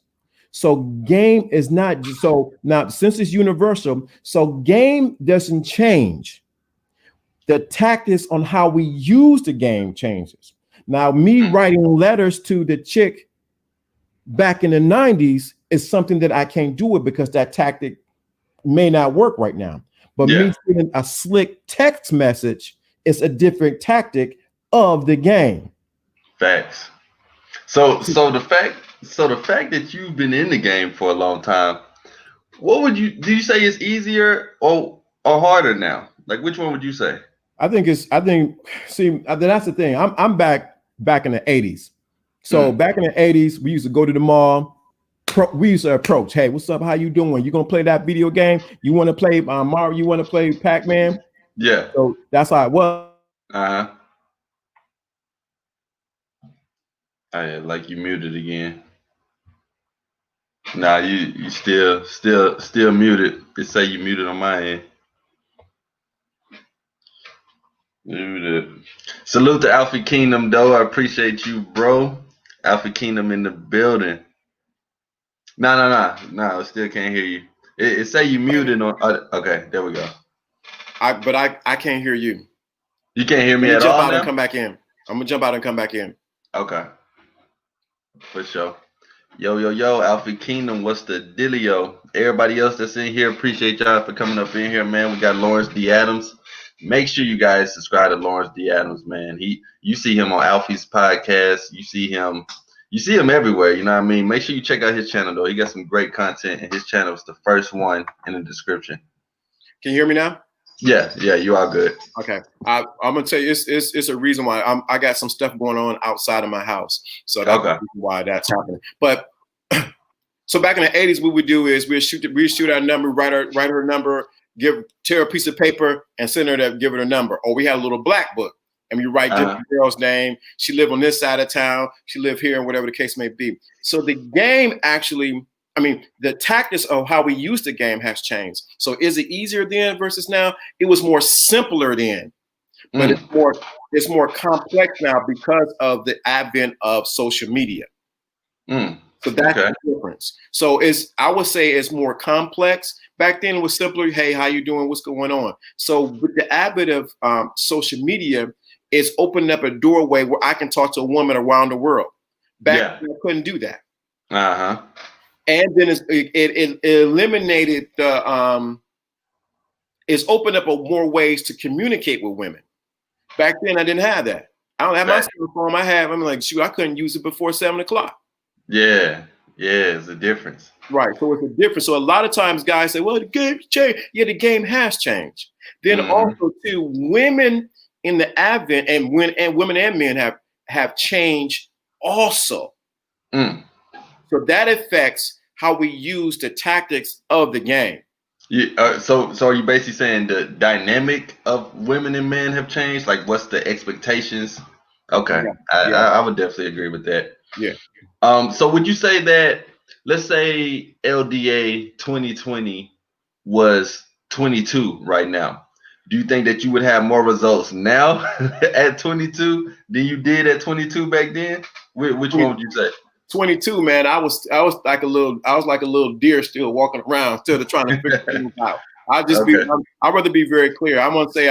So game is not so now since it's universal, so game doesn't change. The tactics on how we use the game changes. Now, me Mm. writing letters to the chick back in the 90s is something that I can't do it because that tactic may not work right now. But me Yeah, sending a slick text message is a different tactic of the game. facts. So the fact that you've been in the game for a long time, what would you do? You say it's easier or harder now? Like which one would you say? See, that's the thing. I'm back in the 80s. So Mm. back in the 80s, we used to go to the mall. We used to approach, hey, what's up? How you doing? You gonna play that video game? You want to play Mario? You want to play Pac-Man? Yeah. So that's how it was. Uh-huh. I like you muted again. Nah, you still muted. It say you muted on my end. Muted. Salute to Alpha Kingdom though. I appreciate you, bro. Alpha Kingdom in the building. No. I still can't hear you. It say you muted on. Okay, there we go. I can't hear you. You can't hear Let me me at jump all out and now. come back in. I'm gonna jump out and come back in. Okay, for sure. Yo, Alpha Kingdom, what's the dealio? Everybody else that's in here, appreciate y'all for coming up in here, man. We got Lawrence D. Adams. Make sure you guys subscribe to Lawrence D. Adams, man. You see him on Alfie's podcast. You see him everywhere, you know what I mean? Make sure you check out his channel though. He got some great content, and his channel is the first one in the description. Can you hear me now? Yeah, yeah, you are good. Okay, I'm gonna tell you, it's a reason why I got some stuff going on outside of my house, so that's Okay. why that's happening. But so back in the '80s, what we do is we shoot our number, write her number, tear a piece of paper, and send her to give her the number. Or we had a little black book, and we write just the girl's name. She lived on this side of town. She lived here, and whatever the case may be. So the game actually, I mean, the tactics of how we use the game has changed. So is it easier then versus now? It was more simpler then, but it's more complex now because of the advent of social media. So that's the difference. So I would say it's more complex. Back then it was simpler. Hey, how you doing? What's going on? So with the advent of social media, it's opened up a doorway where I can talk to a woman around the world. Back then I couldn't do that. And then it eliminated the it's opened up more ways to communicate with women. Back then I didn't have that. I don't have my cell phone. I'm like, shoot, I couldn't use it before 7 o'clock. Yeah, it's a difference. Right, so it's a difference. So a lot of times guys say, well, the game's changed. Yeah, the game has changed. Then also too, women in the advent and women and men have changed also. So that affects how we use the tactics of the game. Yeah, so are you basically saying the dynamic of women and men have changed? Like, what's the expectations? Okay, I would definitely agree with that. Yeah. So would you say that, let's say LDA 2020 was 22 right now, do you think that you would have more results now at 22 than you did at 22 back then? Which one would you say? 22, man. I was like a little deer still walking around, still trying to figure things out. I'd rather be very clear. I'm gonna say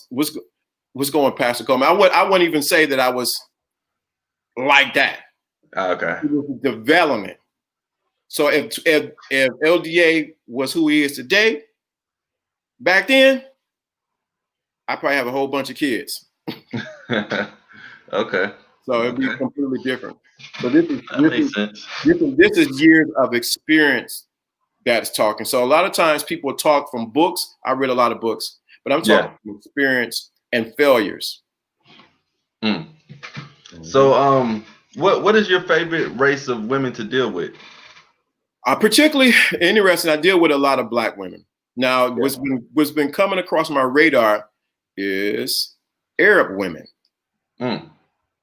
what's going Pastor Coleman. I wouldn't even say that I was like that. Okay. It was development. So if LDA was who he is today, back then, I probably have a whole bunch of kids. Okay. So it'd be completely different. So this makes sense. This is years of experience that's talking. So a lot of times people talk from books. I read a lot of books, but I'm talking from experience and failures. So what is your favorite race of women to deal with? Particularly interesting, I deal with a lot of Black women. Now, what's been coming across my radar is Arab women.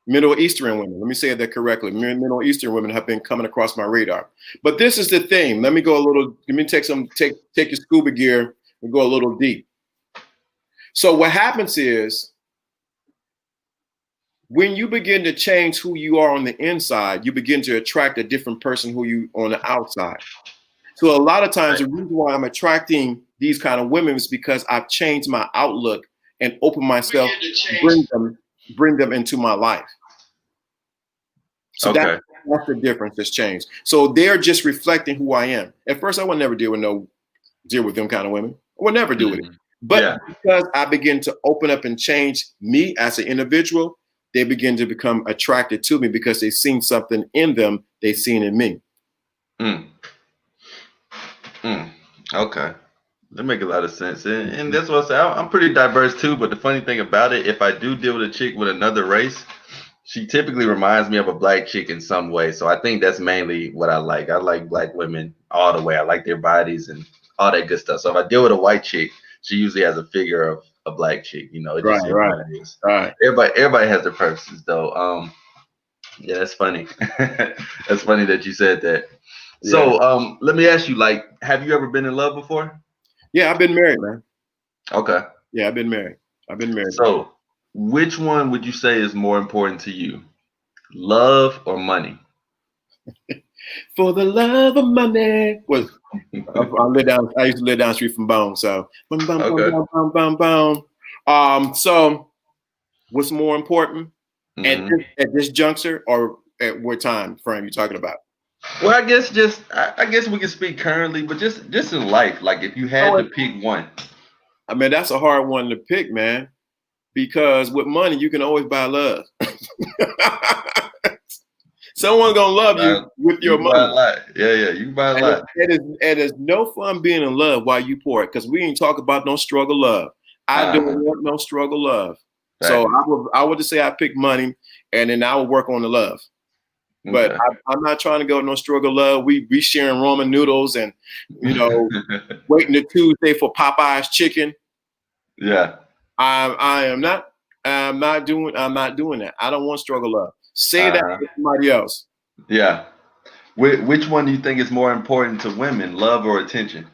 Middle Eastern women. Let me say that correctly. Middle Eastern women have been coming across my radar. But this is the thing. Let me take your scuba gear and go a little deep. So what happens is when you begin to change who you are on the inside, you begin to attract a different person who you on the outside. So a lot of times the reason why I'm attracting these kind of women is because I've changed my outlook and opened myself to bring them into my life. So that's the difference that's changed. So they're just reflecting who I am. At first, I would never deal with them kind of women. I would never do it. But because I begin to open up and change me as an individual, they begin to become attracted to me because they've seen something in them they've seen in me. Okay. That make a lot of sense. And that's what I say. I'm pretty diverse too, but the funny thing about it, if I do deal with a chick with another race, she typically reminds me of a Black chick in some way. So I think that's mainly what I like. I like Black women all the way. I like their bodies and all that good stuff. So if I deal with a white chick, she usually has a figure of a Black chick. You know, it just is what it is. Right. Everybody has their purposes though. Yeah, that's funny. That's funny that you said that. Yeah. So let me ask you, like, have you ever been in love before? Yeah, I've been married, man. Okay. Yeah, I've been married. So which one would you say is more important to you? Love or money? For the love of money. I used to live down the street from Bone. So so what's more important at this juncture, or at what time frame you talking about? Well, I guess we can speak currently, but just in life, like if you had to pick one. I mean, that's a hard one to pick, man, because with money you can always buy love. Someone's gonna love you with You your can buy a money. lot. Yeah, yeah, you can buy a And lot. it is no fun being in love while you pour it, because we ain't talk about no struggle love. I don't Uh-huh. want no struggle love. So Facts. I would just say I pick money, and then I would work on the love. But Okay. I'm not trying to go no struggle love. We sharing ramen noodles and waiting to Tuesday for Popeye's chicken. Yeah. I am not. I'm not doing that. I don't want struggle love. Say that Uh-huh. to somebody else. Yeah. Which one do you think is more important to women, love or attention?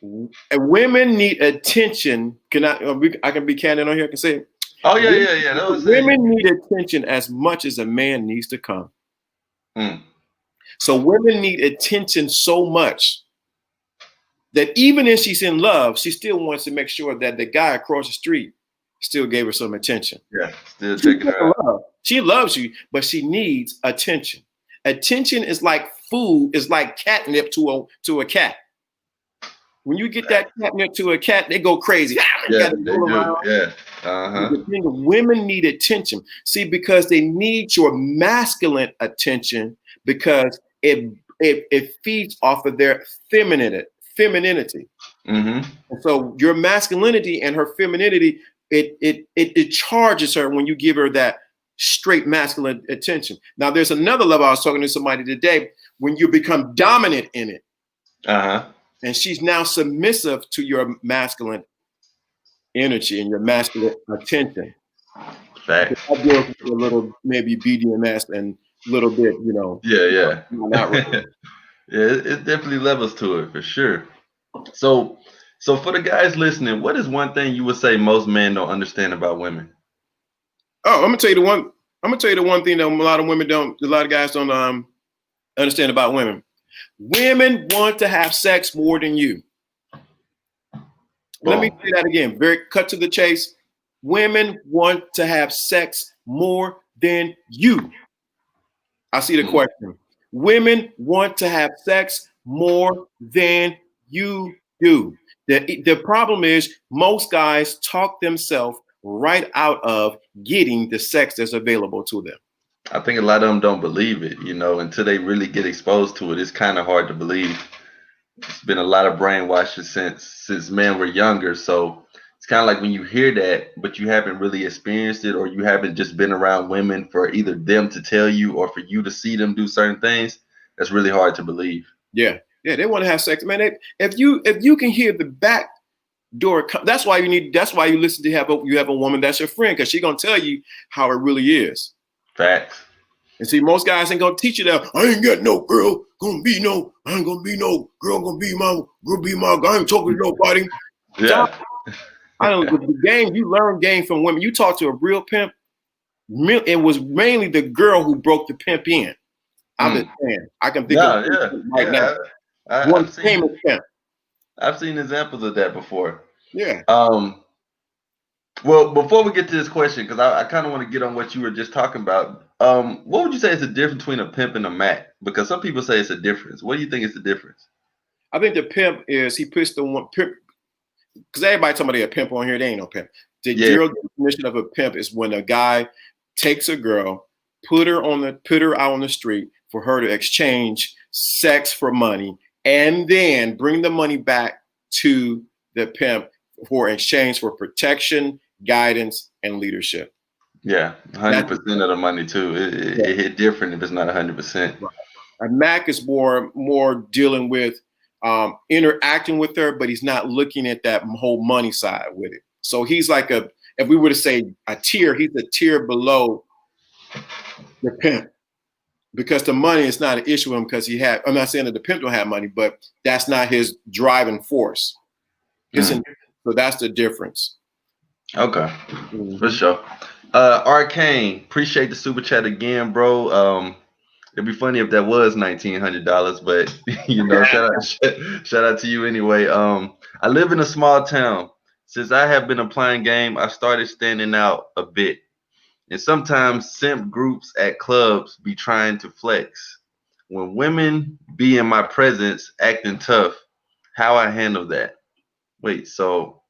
And women need attention. I can be candid on here. I can say Oh yeah, yeah, yeah. That was it. women need attention as much as a man needs to come. Mm. So women need attention so much that even if she's in love, she still wants to make sure that the guy across the street still gave her some attention. Yeah, still checking her out. Love. She loves you, but she needs attention. Attention is like food, is like catnip to a cat. When you get that catnip to a cat, they go crazy. Yeah, they do. Yeah. Uh-huh. Women need attention. See, because they need your masculine attention, because it feeds off of their femininity. Mm-hmm. And so your masculinity and her femininity, it charges her when you give her that straight masculine attention. Now, there's another level. I was talking to somebody today, when you become dominant in it. Uh-huh. And she's now submissive to your masculine energy and your masculine attention. Facts. I deal with a little maybe BDMS and a little bit, Yeah, yeah. Not really. Yeah, it definitely levels to it for sure. So for the guys listening, what is one thing you would say most men don't understand about women? Oh, I'm gonna tell you the one thing that a lot of guys don't understand about women. Women want to have sex more than you. Let me say that again. Very cut to the chase. Women want to have sex more than you. I see the question. Women want to have sex more than you do. The problem is most guys talk themselves right out of getting the sex that's available to them. I think a lot of them don't believe it, until they really get exposed to it. It's kind of hard to believe. It's been a lot of brainwashing since men were younger. So it's kind of like when you hear that, but you haven't really experienced it, or you haven't just been around women for either them to tell you or for you to see them do certain things. That's really hard to believe. Yeah, they want to have sex, man. If you can hear the back door, that's why you listen to you have a woman that's your friend, because she's gonna tell you how it really is. Facts. And see, most guys ain't gonna teach you that. I ain't got no girl I ain't gonna be no girl gonna be my guy. I ain't talking to nobody. Yeah. I don't. The game you learn game from women. You talk to a real pimp. It was mainly the girl who broke the pimp in. I'm just saying. I can think of right now. One famous pimp. I've seen examples of that before. Yeah. Well, before we get to this question, because I kind of want to get on what you were just talking about. What would you say is the difference between a pimp and a Mac? Because some people say it's a difference. What do you think is the difference? I think the pimp is he puts the one pimp, because everybody talking about they a pimp on here. They ain't no pimp. The real definition of a pimp is when a guy takes a girl, put her out on the street for her to exchange sex for money, and then bring the money back to the pimp for exchange for protection, guidance, and leadership. Yeah, 100% of the money too. It hit different if it's not 100%. A Mac is more dealing with interacting with her, but he's not looking at that whole money side with it. So he's like if we were to say a tier, he's a tier below the pimp, because the money is not an issue with him, because I'm not saying that the pimp don't have money, but that's not his driving force. So that's the difference. Okay, for sure. Arcane, appreciate the super chat again, bro. It'd be funny if that was $1,900, but shout out to you anyway. I live in a small town. Since I have been playing game, I started standing out a bit. And sometimes simp groups at clubs be trying to flex. When women be in my presence acting tough, how I handle that? Wait, so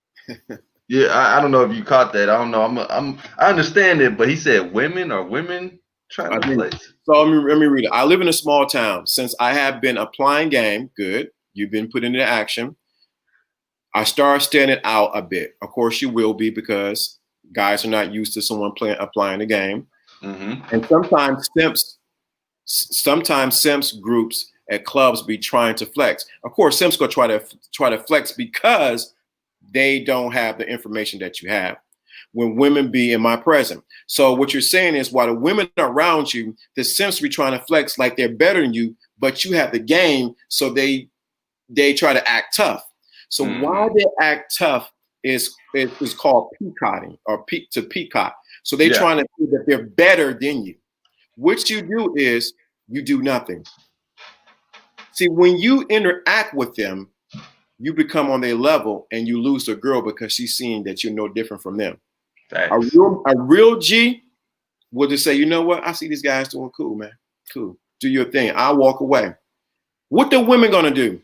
Yeah, I don't know if you caught that. I don't know. I understand it, but he said women are women trying I to think replace. so. Let me read it. I live in a small town. Since I have been applying game, good. You've been put into action. I start standing out a bit. Of course, you will be because guys are not used to someone applying the game. Mm-hmm. And sometimes simps groups at clubs be trying to flex. Of course, simps go try to flex because they don't have the information that you have. When women be in my presence. So what you're saying is while the women are around you, the simps be trying to flex like they're better than you, but you have the game, so they try to act tough. So why Mm-hmm. they act tough is called peacocking or to peacock. So they're Yeah. trying to prove that they're better than you. What you do is you do nothing. See, when you interact with them, you become on their level and you lose the girl because she's seeing that you're no different from them. Facts. A real G will just say, you know what? I see these guys doing cool, man. Cool. Do your thing. I'll walk away. What the women gonna do?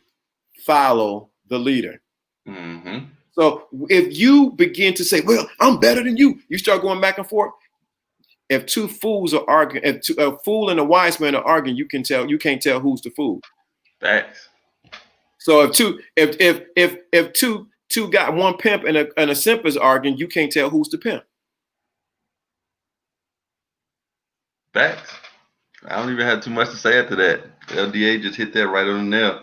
Follow the leader. Mm-hmm. So if you begin to say, well, I'm better than you, you start going back and forth. If two fools are arguing, if a fool and a wise man are arguing, you can't tell who's the fool. Facts. So if two got one pimp and a simp is arguing, you can't tell who's the pimp. Facts. I don't even have too much to say after that. LDA just hit that right on the nail.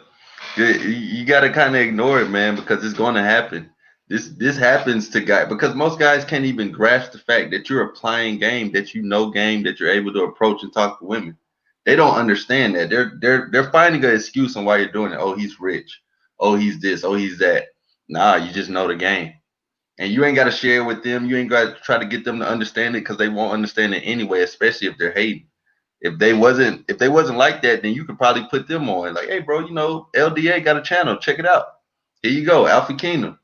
You got to kind of ignore it, man, because it's going to happen. This happens to guys because most guys can't even grasp the fact that you're applying game, that you know game, that you're able to approach and talk to women. They don't understand that. They're finding an excuse on why you're doing it. Oh, he's rich. Oh, he's this. Oh, he's that. Nah, you just know the game. And you ain't got to share it with them. You ain't got to try to get them to understand it because they won't understand it anyway, especially if they're hating. If they wasn't like that, then you could probably put them on. Like, hey, bro, LDA got a channel. Check it out. Here you go, Alpha Kingdom.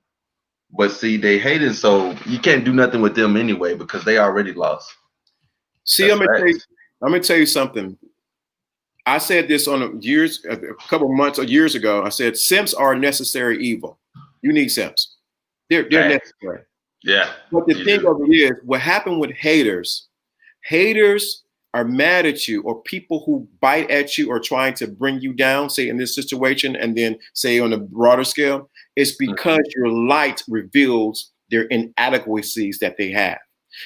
But see, they hating, so you can't do nothing with them anyway because they already lost. See, I'm gonna tell you something. I said this on a couple months or years ago. I said simps are a necessary evil. You need simps. They're necessary. Yeah. But the thing of it is, what happened with haters are mad at you, or people who bite at you or trying to bring you down, say in this situation, and then say on a broader scale, it's because your light reveals their inadequacies that they have.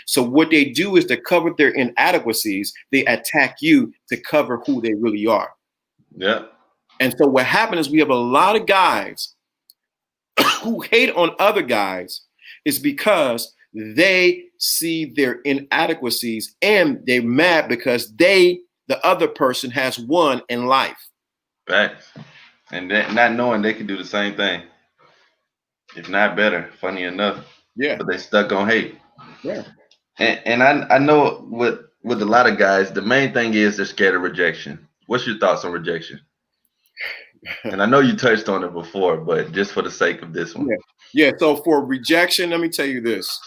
So what they do is to cover their inadequacies, they attack you to cover who they really are. Yeah. And so what happened is we have a lot of guys who hate on other guys is because they see their inadequacies and they're mad because the other person has won in life. Facts. And not knowing they can do the same thing. If not better, funny enough. Yeah. But they stuck on hate. Yeah. And I know with a lot of guys, the main thing is they're scared of rejection. What's your thoughts on rejection? And I know you touched on it before, but just for the sake of this one. Yeah. So for rejection, let me tell you this.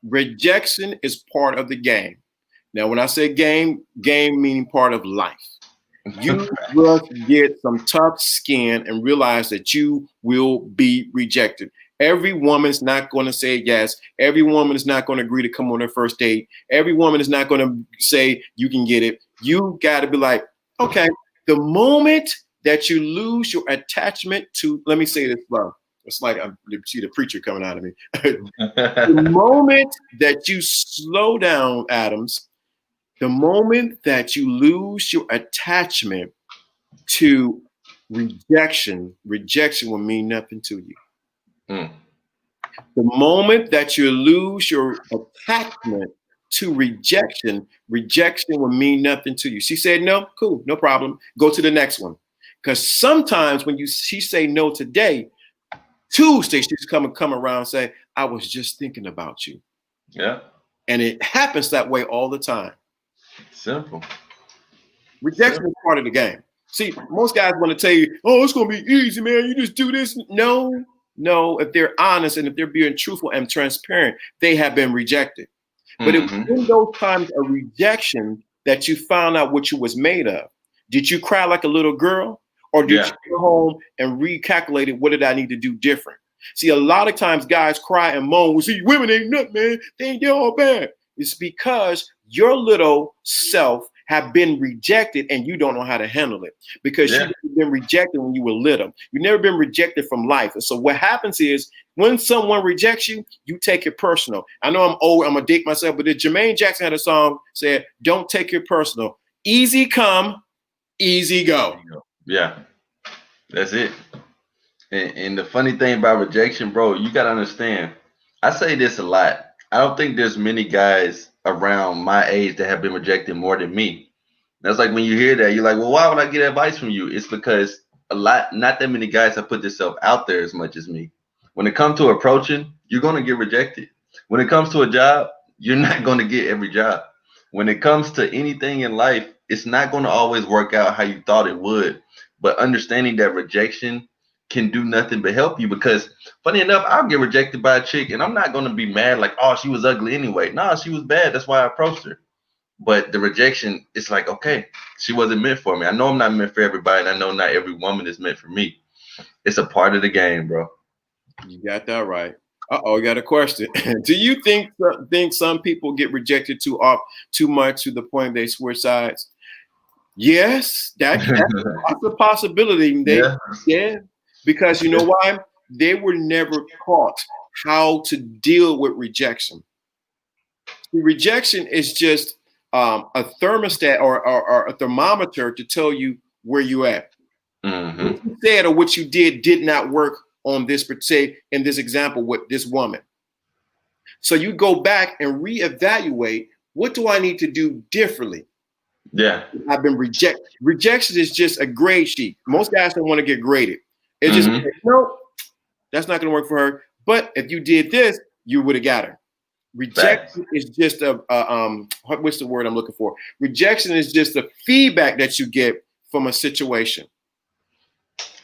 Rejection is part of the game. Now, when I say game meaning part of life. You must get some tough skin and realize that you will be rejected. Every woman's not going to say yes. Every woman is not going to agree to come on their first date. Every woman is not going to say you can get it. You got to be like, okay, the moment that you lose your attachment to, let me say this slow. It's like I see the preacher coming out of me. The moment that you slow down, Adams, the moment that you lose your attachment to rejection will mean nothing to you. Mm. The moment that you lose your attachment to rejection will mean nothing to you. She said, no, cool, no problem. Go to the next one. Because sometimes when she say no today, Tuesday she's come around and say, I was just thinking about you. Yeah. And it happens that way all the time. Simple. Rejection is part of the game. See, most guys want to tell you, oh, it's going to be easy, man. You just do this. No. If they're honest and if they're being truthful and transparent, they have been rejected. But if in those times of rejection that you found out what you was made of, did you cry like a little girl? Or did you go home and recalculate what did I need to do different? See, a lot of times guys cry and moan. We see women ain't nothing, man. They're all bad. It's because your little self have been rejected and you don't know how to handle it because you've been rejected when you were little. You've never been rejected from life. And so what happens is when someone rejects you, you take it personal. I know I'm old, I'm gonna date myself, but Jermaine Jackson had a song said, "Don't take it personal. Easy come, easy go." Yeah, that's it. And the funny thing about rejection, bro, you gotta understand. I say this a lot. I don't think there's many guys around my age that have been rejected more than me. That's like when you hear that, you're like, well, why would I get advice from you? It's because not that many guys have put themselves out there as much as me. When it comes to approaching, you're gonna get rejected. When it comes to a job, you're not gonna get every job. When it comes to anything in life, it's not gonna always work out how you thought it would. But understanding that rejection can do nothing but help you because funny enough, I'll get rejected by a chick and I'm not going to be mad like, oh, she was ugly anyway. Nah, she was bad. That's why I approached her. But the rejection, it's like, okay, she wasn't meant for me. I know I'm not meant for everybody. And I know not every woman is meant for me. It's a part of the game, bro. You got that right. I got a question. Do you think some people get rejected too much to the point they switch sides? Yes, that's a possibility. Yeah. Because you know why? They were never taught how to deal with rejection. The rejection is just a thermostat or a thermometer to tell you where you at. Mm-hmm. What you said or what you did not work on this, say in this example with this woman. So you go back and reevaluate, what do I need to do differently? Yeah. I've been rejected. Rejection is just a grade sheet. Most guys don't want to get graded. It's just, no, that's not going to work for her. But if you did this, you would have got her. Rejection is just what's the word I'm looking for? Rejection is just the feedback that you get from a situation.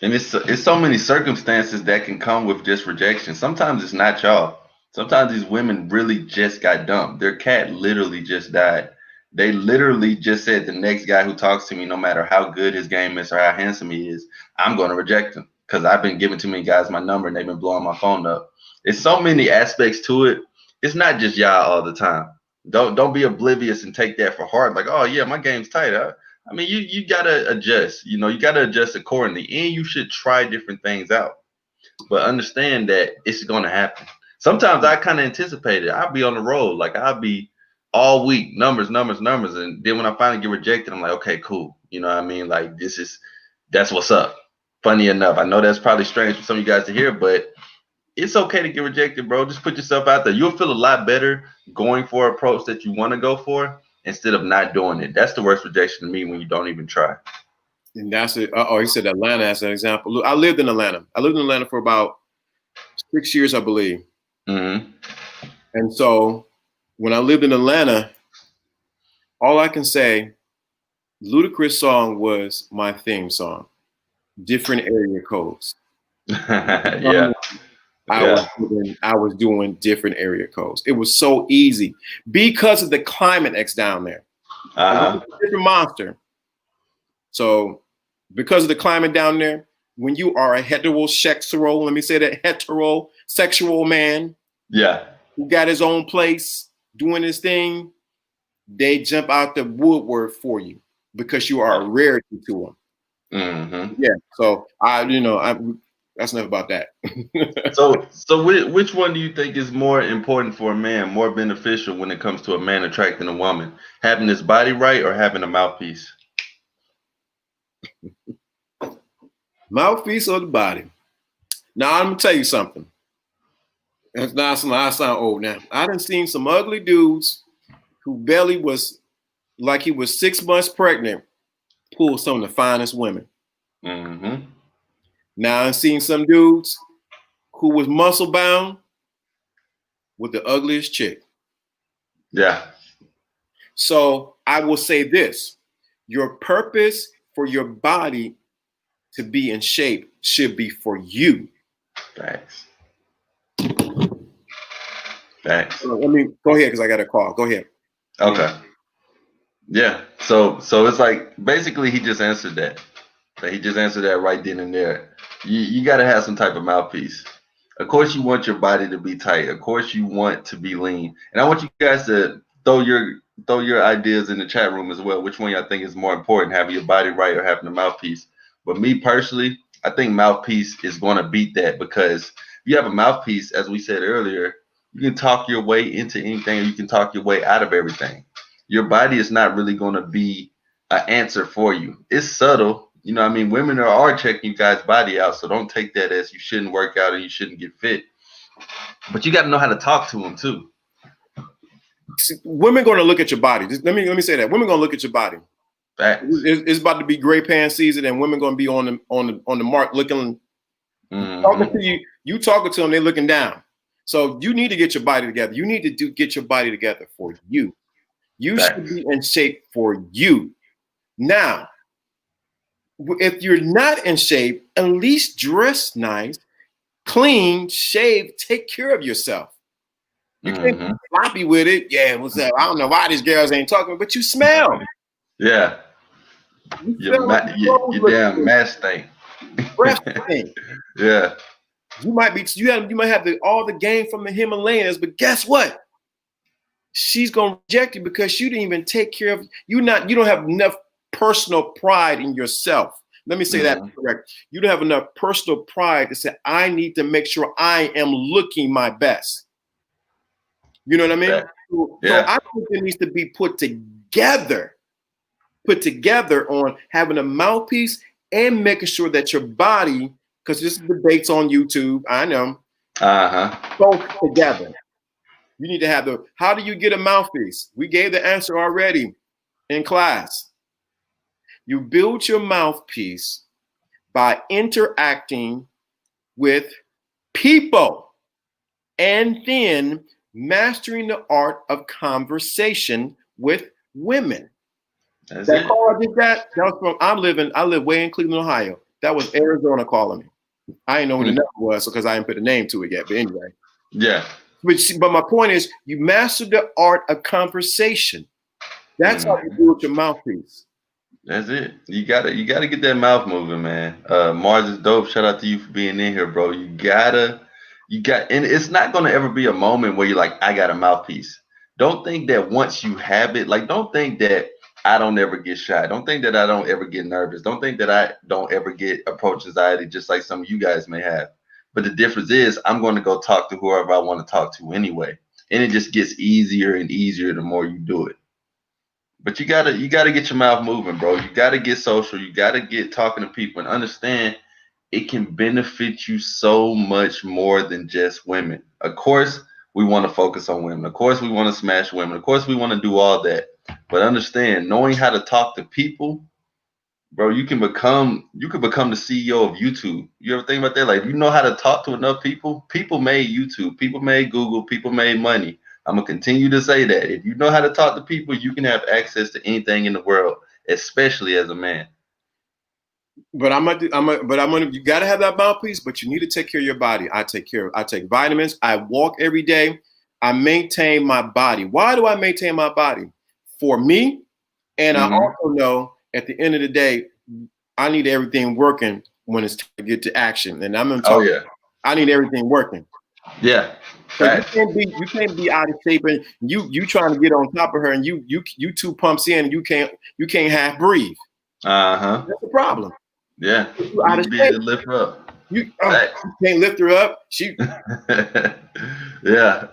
And it's so many circumstances that can come with just rejection. Sometimes it's not y'all. Sometimes these women really just got dumped. Their cat literally just died. They literally just said the next guy who talks to me, no matter how good his game is or how handsome he is, I'm going to reject him because I've been giving too many guys my number and they've been blowing my phone up. It's so many aspects to it. It's not just y'all all the time. Don't be oblivious and take that for heart. Like, oh yeah, my game's tight. I mean, you gotta adjust. You know, you gotta adjust accordingly, and you should try different things out. But understand that it's gonna happen. Sometimes I kind of anticipate it. I'll be on the road, like I'll be all week, numbers, and then when I finally get rejected, I'm like, okay, cool. You know what I mean? Like that's what's up. Funny enough, I know that's probably strange for some of you guys to hear, but it's okay to get rejected, bro. Just put yourself out there. You'll feel a lot better going for an approach that you want to go for instead of not doing it. That's the worst rejection to me when you don't even try. And that's it. He said Atlanta as an example. Look, I lived in Atlanta. I lived in Atlanta for about 6 years, I believe. Mm-hmm. And so when I lived in Atlanta, all I can say, Ludacris song was my theme song. Different area codes. Yeah. I was doing different area codes. It was so easy because of the climate X down there. Different monster. So because of the climate down there, when you are a heterosexual, let me say that, heterosexual man, who got his own place doing his thing, they jump out the woodwork for you because you are a rarity to them. Mm-hmm. Yeah. So that's enough about that. So which one do you think is more important for a man, more beneficial when it comes to a man attracting a woman? Having his body right or having a mouthpiece? Mouthpiece or the body? Now, I'm going to tell you something. That's not I sound old now. I done seen some ugly dudes who belly was like he was 6 months pregnant pull some of the finest women. Mm-hmm. Now I've seen some dudes who was muscle bound with the ugliest chick. Yeah. So I will say this: your purpose for your body to be in shape should be for you. Thanks. Let me go ahead because I got a call. Go ahead. Okay. Yeah. So it's like basically he just answered that. He just answered that right then and there. You got to have some type of mouthpiece. Of course, you want your body to be tight. Of course, you want to be lean. And I want you guys to throw your ideas in the chat room as well. Which one y'all think is more important, having your body right or having a mouthpiece? But me personally, I think mouthpiece is going to beat that because if you have a mouthpiece, as we said earlier, you can talk your way into anything, or you can talk your way out of everything. Your body is not really going to be an answer for you. It's subtle. You know what I mean? Women are checking you guys' body out, so don't take that as you shouldn't work out and you shouldn't get fit. But you got to know how to talk to them too. See, women going to look at your body. Let me say that. Women going to look at your body. Facts. It's about to be gray pants season, and women going to be on the mark looking. Talking to you, you talking to them, they're looking down. So you need to get your body together. You need to get your body together for you. You should be in shape for you. Now, if you're not in shape, at least dress nice, clean, shave, take care of yourself. You can't be sloppy with it. Yeah, what's up? I don't know why these girls ain't talking, but you smell. Yeah. Your damn mask thing. Yeah. You might have all the game from the Himalayas, but guess what? She's gonna reject you because you didn't even take care of you. You don't have enough personal pride in yourself. Let me say that correct. You don't have enough personal pride to say, I need to make sure I am looking my best. You know what I mean? So I think it needs to be put together on having a mouthpiece and making sure that your body, because this is debates on YouTube, I know, both together. You need to have how do you get a mouthpiece? We gave the answer already in class. You build your mouthpiece by interacting with people and then mastering the art of conversation with women. That call I did that was from I live way in Cleveland, Ohio. That was Arizona calling me. I didn't know who the number was because I didn't put a name to it yet. But anyway. Yeah. But my point is, you master the art of conversation. That's how you build your mouthpiece. That's it. You gotta get that mouth moving, man. Mars is dope. Shout out to you for being in here, bro. And it's not gonna ever be a moment where you're like, I got a mouthpiece. Don't think that once you have it, like, don't think that I don't ever get shy. Don't think that I don't ever get nervous. Don't think that I don't ever get approach anxiety, just like some of you guys may have. But the difference is I'm going to go talk to whoever I want to talk to anyway. And it just gets easier and easier the more you do it. But you gotta get your mouth moving, bro. You gotta get social. You gotta get talking to people and understand it can benefit you so much more than just women. Of course, we want to focus on women. Of course, we want to smash women. Of course, we want to do all that. But understand, knowing how to talk to people, bro, you can become the CEO of YouTube. You ever think about that? Like, if you know how to talk to enough people, people made YouTube, people made Google, people made money. I'm gonna continue to say that. If you know how to talk to people, you can have access to anything in the world, especially as a man. But you gotta have that mouthpiece, but you need to take care of your body. I take vitamins, I walk every day, I maintain my body. Why do I maintain my body? For me, and I also know at the end of the day, I need everything working when it's time to get to action. And I'm gonna talk. I need everything working. Yeah. You can't be out of shape and you trying to get on top of her and you 2 pumps in and you can't half breathe. That's the problem. Yeah. You out of shape. Lift her up. You can't lift her up. She. Yeah.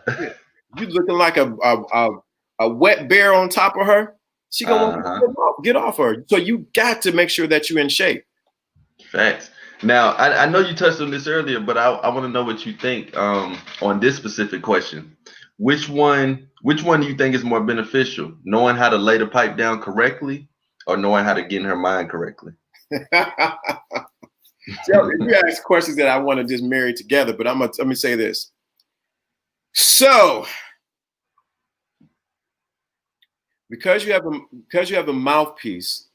You looking like a wet bear on top of her. She gonna get off her. So you got to make sure that you're in shape. Facts. Now, I know you touched on this earlier, but I want to know what you think on this specific question. Which one do you think is more beneficial? Knowing how to lay the pipe down correctly or knowing how to get in her mind correctly? So you ask questions that I want to just marry together, but let me say this. So because you have a mouthpiece,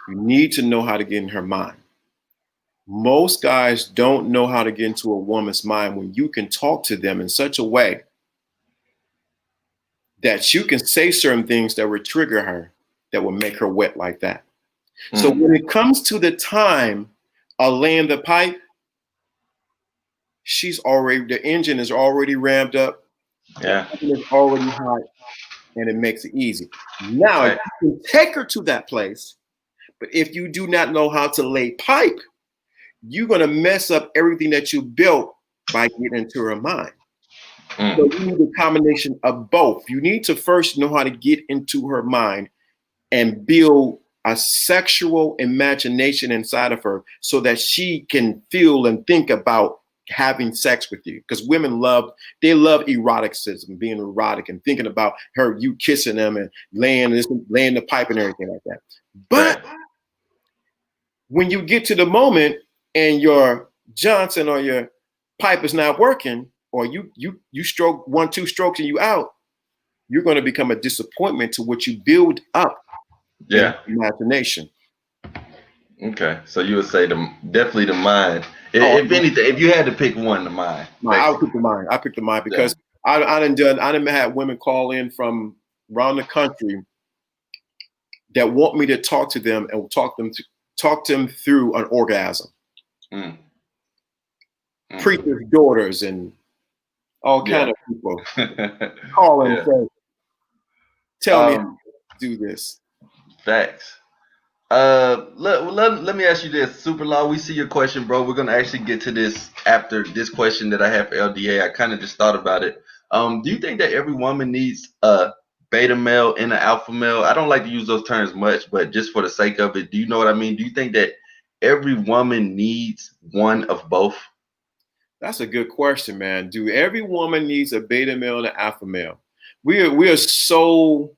you need to know how to get in her mind. Most guys don't know how to get into a woman's mind when you can talk to them in such a way that you can say certain things that would trigger her, that will make her wet like that. So when it comes to the time are laying the pipe, the engine is already ramped up, the Yeah. oven is already hot, and it makes it easy. Now Right. you can take her to that place, but if you do not know how to lay pipe, you're gonna mess up everything that you built by getting into her mind. So you need a combination of both. You need to first know how to get into her mind and build a sexual imagination inside of her so that she can feel and think about having sex with you. Because women love eroticism, being erotic and thinking about you kissing them and laying the pipe and everything like that. But when you get to the moment and your Johnson or your pipe is not working, or you stroke 1-2 strokes and you out, you're going to become a disappointment to what you build up in imagination. Okay, so you would say definitely the mind. If anything, if you had to pick one, the mind. I would pick the mind. I picked the mind because I didn't have women call in from around the country that want me to talk to them and talk them through an orgasm. Preachers' daughters and all kind of people call and say, "Tell me how to do this." Facts. Let me ask you this, Super Law. We see your question, bro. We're gonna actually get to this after this question that I have for LDA. I kind of just thought about it. Do you think that every woman needs a beta male and an alpha male? I don't like to use those terms much, but just for the sake of it, do you know what I mean? Do you think that every woman needs one of both? That's a good question, man. Do every woman needs a beta male and an alpha male? We have so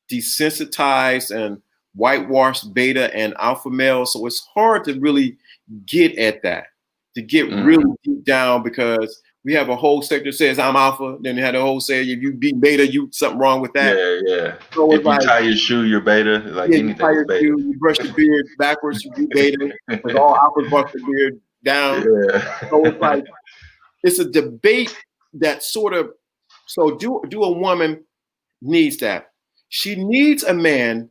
desensitized and whitewashed beta and alpha male, so it's hard to really get at that, to get really deep down, because we have a whole sector that says I'm alpha, then they had a whole say if you be beta, you something wrong with that. Yeah. So if you tie your shoe, you're beta. Like anything you tie your beta. shoe, you brush your beard backwards, you be beta. Because all alphas brush their beard down. So it's like it's a debate that sort of. So do a woman needs that? She needs a man.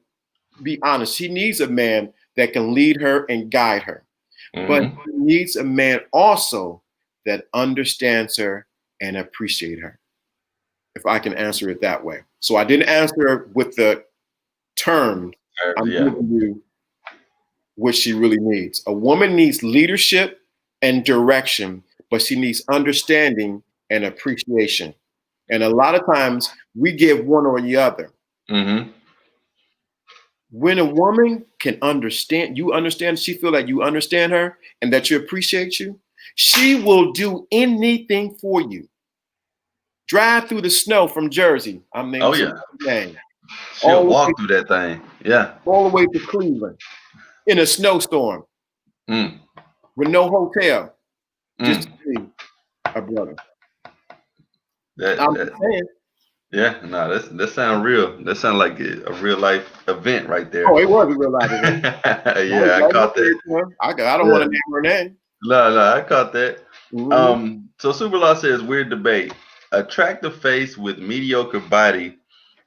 Be honest. She needs a man that can lead her and guide her. But she needs a man also that understands her and appreciates her. If I can answer it that way. So I didn't answer with the terms. I'm giving you what she really needs. A woman needs leadership and direction, but she needs understanding and appreciation. And a lot of times we give one or the other. When a woman can understand, she feel like you understand her and that you appreciate you, she will do anything for you. Drive through the snow from Jersey. I'm naming name. She'll walk through that thing. Yeah. All the way to Cleveland in a snowstorm with no hotel. Just to see a brother. I'm saying. Yeah, no, that sounds real. That sounds like a real life event right there. Oh, it was a real life event. I caught that. I don't want to name her name. No, I caught that. So Superlaw says, weird debate. Attractive face with mediocre body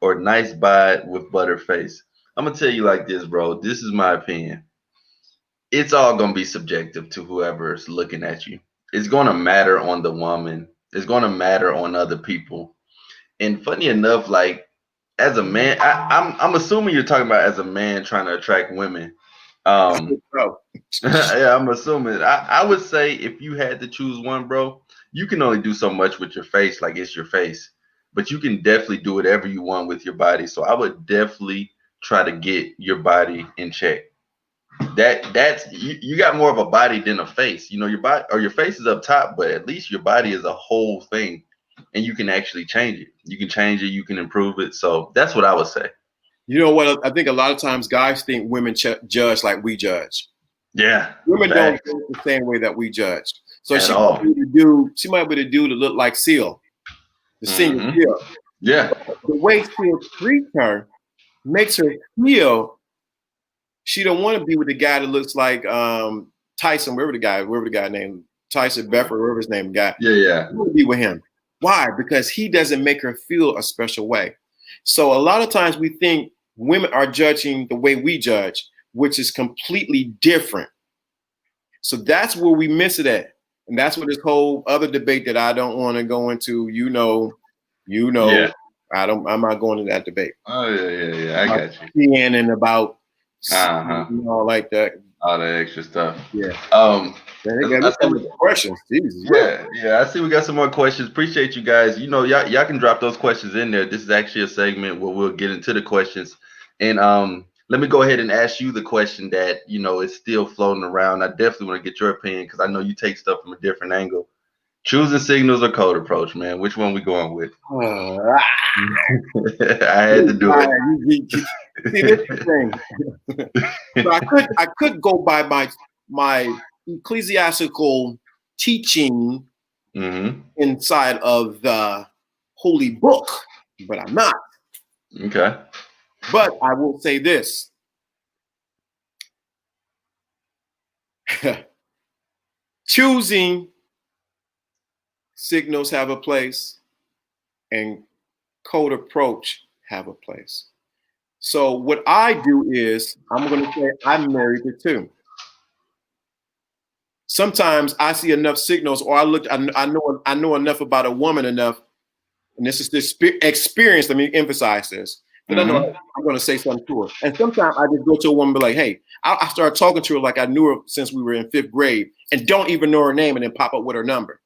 or nice bod with butter face. I'm gonna tell you like this, bro. This is my opinion. It's all gonna be subjective to whoever's looking at you. It's gonna matter on the woman. It's gonna matter on other people. And funny enough, like as a man, I'm assuming you're talking about as a man trying to attract women. Yeah, I'm assuming. I would say if you had to choose one, bro, you can only do so much with your face, like it's your face. But you can definitely do whatever you want with your body. So I would definitely try to get your body in check. That's you got more of a body than a face. You know, your body or your face is up top, but at least your body is a whole thing. And you can actually change it. You can change it. You can improve it. So that's what I would say. You know what? I think a lot of times guys think women judge like we judge. Yeah. Women don't judge the same way that we judge. So she might be the dude to look like Seal, the singer Seal. Yeah. But the way Seal treats her makes her feel she don't want to be with the guy that looks like Tyson, wherever the guy named Tyson Bedford, wherever his name guy. Yeah. You want to be with him. Why? Because he doesn't make her feel a special way. So a lot of times we think women are judging the way we judge, which is completely different. So that's where we miss it at. And that's where this whole other debate that I don't want to go into, Yeah. I'm not going to that debate. Oh yeah. I got you. And about like that. All the extra stuff. Yeah. They got some questions. Jesus, yeah. I see we got some more questions. Appreciate you guys. Y'all can drop those questions in there. This is actually a segment where we'll get into the questions. And let me go ahead and ask you the question that is still floating around. I definitely want to get your opinion because I know you take stuff from a different angle. Choosing signals or code approach, man. Which one we going with? I had to do it. See, this is the thing. So I could go by my ecclesiastical teaching inside of the holy book, but I'm not. Okay. But I will say this. Choosing signals have a place and code approach have a place. So what I do is I'm going to say I'm married to two. Sometimes I see enough signals, or I know enough about a woman enough, and this is this experience. Let me emphasize this. But I know I'm going to say something to her. And sometimes I just go to a woman and be like, hey, I start talking to her like I knew her since we were in 5th grade and don't even know her name and then pop up with her number.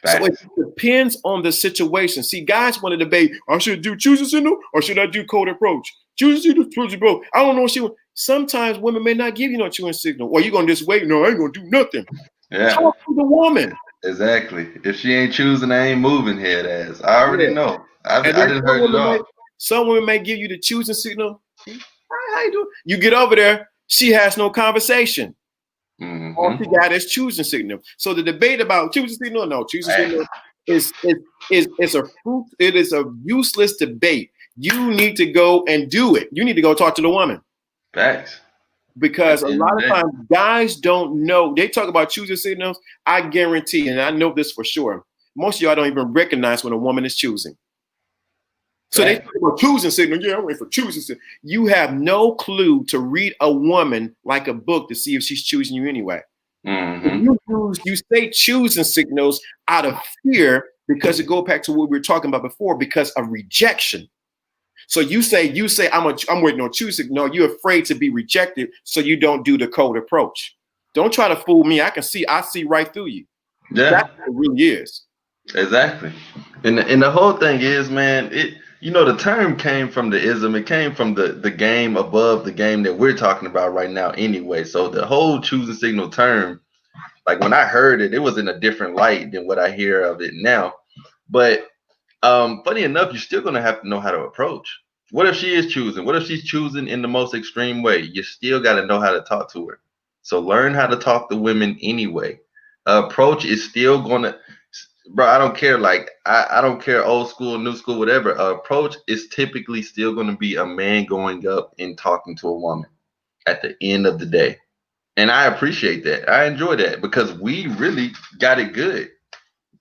So it depends on the situation. See, guys want to debate, I should do choose a signal or should I do code approach? Choose a signal, choose a bro. I don't know what she wants. Sometimes women may not give you no choosing signal. Or you going to just wait? No, I ain't going to do nothing. Yeah. Talk to the woman. Exactly. If she ain't choosing, I ain't moving, head ass. I already know. I didn't heard it all. Some women may give you the choosing signal. How you doing? You get over there, she has no conversation. All she got is choosing signal. So the debate about choosing signal, no, choosing signal is a useless debate. You need to go and do it. You need to go talk to the woman. Facts. Because a lot of times guys don't know. They talk about choosing signals. I guarantee, and I know this for sure, most of y'all don't even recognize when a woman is choosing. So they talk about choosing signal. Yeah, I'm waiting for choosing signal. You have no clue to read a woman like a book to see if she's choosing you anyway. You say choosing signals out of fear because it goes back to what we were talking about before, because of rejection. So you say I'm waiting on choosing. No, you're afraid to be rejected, so you don't do the code approach. Don't try to fool me. I see right through you. Yeah, that's what it really is. Exactly. And the whole thing is, man, the term came from the ism. It came from the game above the game that we're talking about right now anyway. So the whole choosing signal term, like when I heard it, it was in a different light than what I hear of it now. But funny enough, you're still gonna have to know how to approach. What if she is choosing? What if she's choosing in the most extreme way? You still got to know how to talk to her. So learn how to talk to women anyway. Approach is still gonna, bro. I don't care. Like I don't care, old school, new school, whatever. Approach is typically still gonna be a man going up and talking to a woman at the end of the day. And I appreciate that. I enjoy that because we really got it good.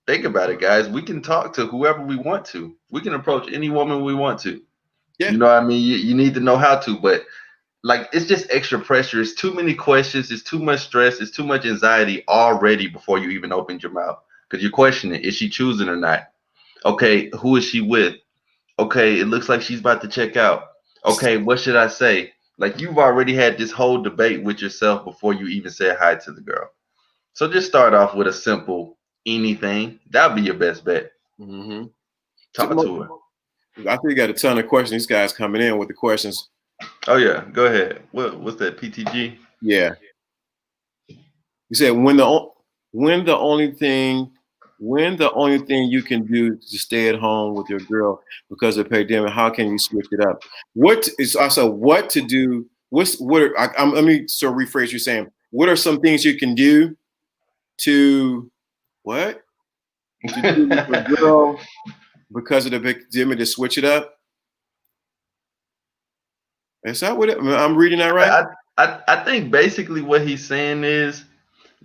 Think about it, guys. We can talk to whoever we want to. We can approach any woman we want to. Yeah. You know what I mean? You need to know how to, but like it's just extra pressure. It's too many questions. It's too much stress. It's too much anxiety already before you even opened your mouth. Because you're questioning, is she choosing or not? Okay, who is she with? Okay, it looks like she's about to check out. Okay, what should I say? Like you've already had this whole debate with yourself before you even said hi to the girl. So just start off with a simple anything. That'll be your best bet. Talk to her. I think you got a ton of questions. These guys coming in with the questions. Oh yeah, go ahead. What's that? PTG? Yeah. You said when the only thing you can do to stay at home with your girl because of pandemic, how can you switch it up? What is also what to do? Let me sort of rephrase you saying. What are some things you can do to what? To do with your girl because of the pandemic to switch it up? Is that what I'm reading that right? I think basically what he's saying is,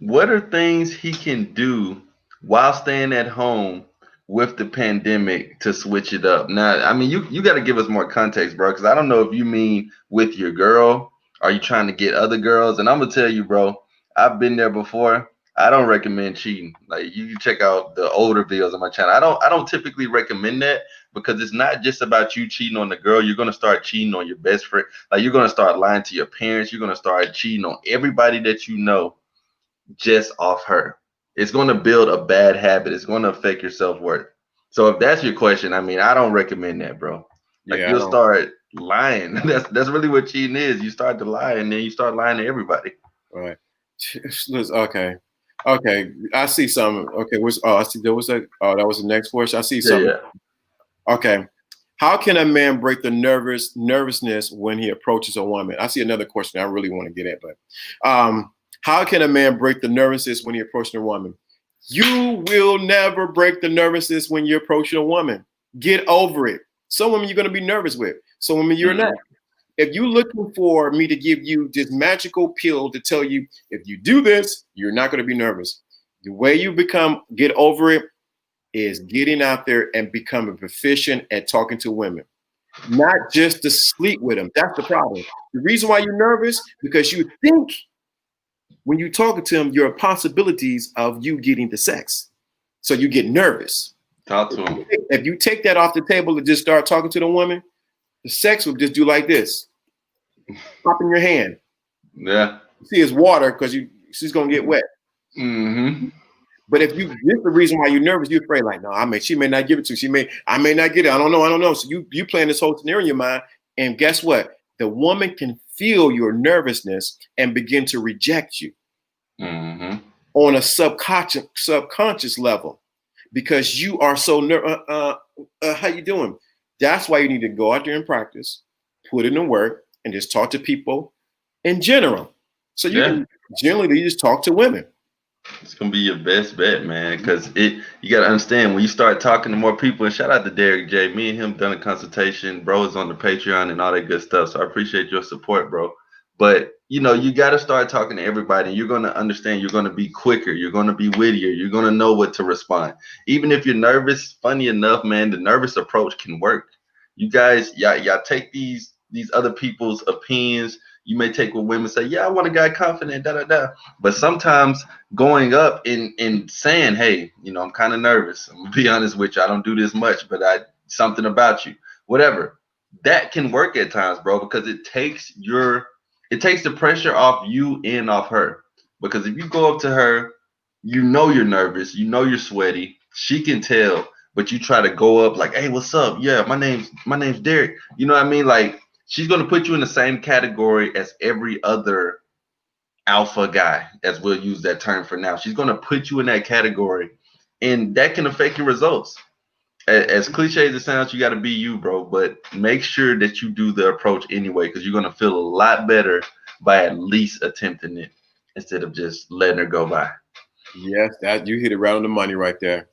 what are things he can do while staying at home with the pandemic to switch it up? Now, I mean, you got to give us more context, bro, because I don't know if you mean with your girl Are you trying to get other girls? And I'm gonna tell you, bro, I've been there before. I don't recommend cheating. Like you can check out the older videos on my channel. I don't typically recommend that because it's not just about you cheating on the girl. You're gonna start cheating on your best friend. Like you're gonna start lying to your parents. You're gonna start cheating on everybody that you know just off her. It's gonna build a bad habit. It's gonna affect your self-worth. So if that's your question, I mean, I don't recommend that, bro. Like Yeah, I you'll don't. start lying. That's really what cheating is. You start to lie and then you start lying to everybody. All right. Okay. Okay. I see some. Okay. I see there was a that was the next question. I see Yeah, something. yeah. Okay. How can a man break the nervousness when he approaches a woman? I see another question I really want to get at, but how can a man break the nervousness when he approaches a woman? You will never break the nervousness when you're approaching a woman. Get over it. Some women you're going to be nervous with. Some women you're not. If you're looking for me to give you this magical pill to tell you if you do this, you're not going to be nervous. The way you get over it is getting out there and becoming proficient at talking to women, not just to sleep with them. That's the problem. The reason why you're nervous because you think when you're talking to them, there are possibilities of you getting the sex. So you get nervous. Talk to him. If you take that off the table and just start talking to the woman, the sex will just do like this. Pop in your hand. Yeah. You see it's water because she's gonna get wet. Mm-hmm. But if this is the reason why you're nervous, you're afraid, like, no, she may not give it to you. I may not get it. I don't know. So you playing this whole scenario in your mind. And guess what? The woman can feel your nervousness and begin to reject you on a subconscious level because you are so nervous. How you doing? That's why you need to go out there and practice, put in the work, and just talk to people in general. So you generally just talk to women. It's gonna be your best bet, man. Cause you gotta understand when you start talking to more people. And shout out to Derek J. Me and him done a consultation. Bro is on the Patreon and all that good stuff. So I appreciate your support, bro. But you gotta start talking to everybody. And you're gonna understand. You're gonna be quicker. You're gonna be wittier. You're gonna know what to respond. Even if you're nervous, funny enough, man, the nervous approach can work. You guys, y'all take these other people's opinions. You may take what women say, yeah, I want a guy confident, da da da. But sometimes going up and saying, hey, I'm kind of nervous. I'm gonna be honest with you. I don't do this much, but something about you, whatever. That can work at times, bro, because it takes the pressure off you and off her. Because if you go up to her, you're nervous, you're sweaty. She can tell, but you try to go up like, hey, what's up? Yeah, my name's Derek. You know what I mean? Like she's gonna put you in the same category as every other alpha guy, as we'll use that term for now. She's gonna put you in that category, and that can affect your results. As cliche as it sounds, you got to be you, bro. But make sure that you do the approach anyway, because you're gonna feel a lot better by at least attempting it instead of just letting her go by. Yes, that you hit it right on the money right there.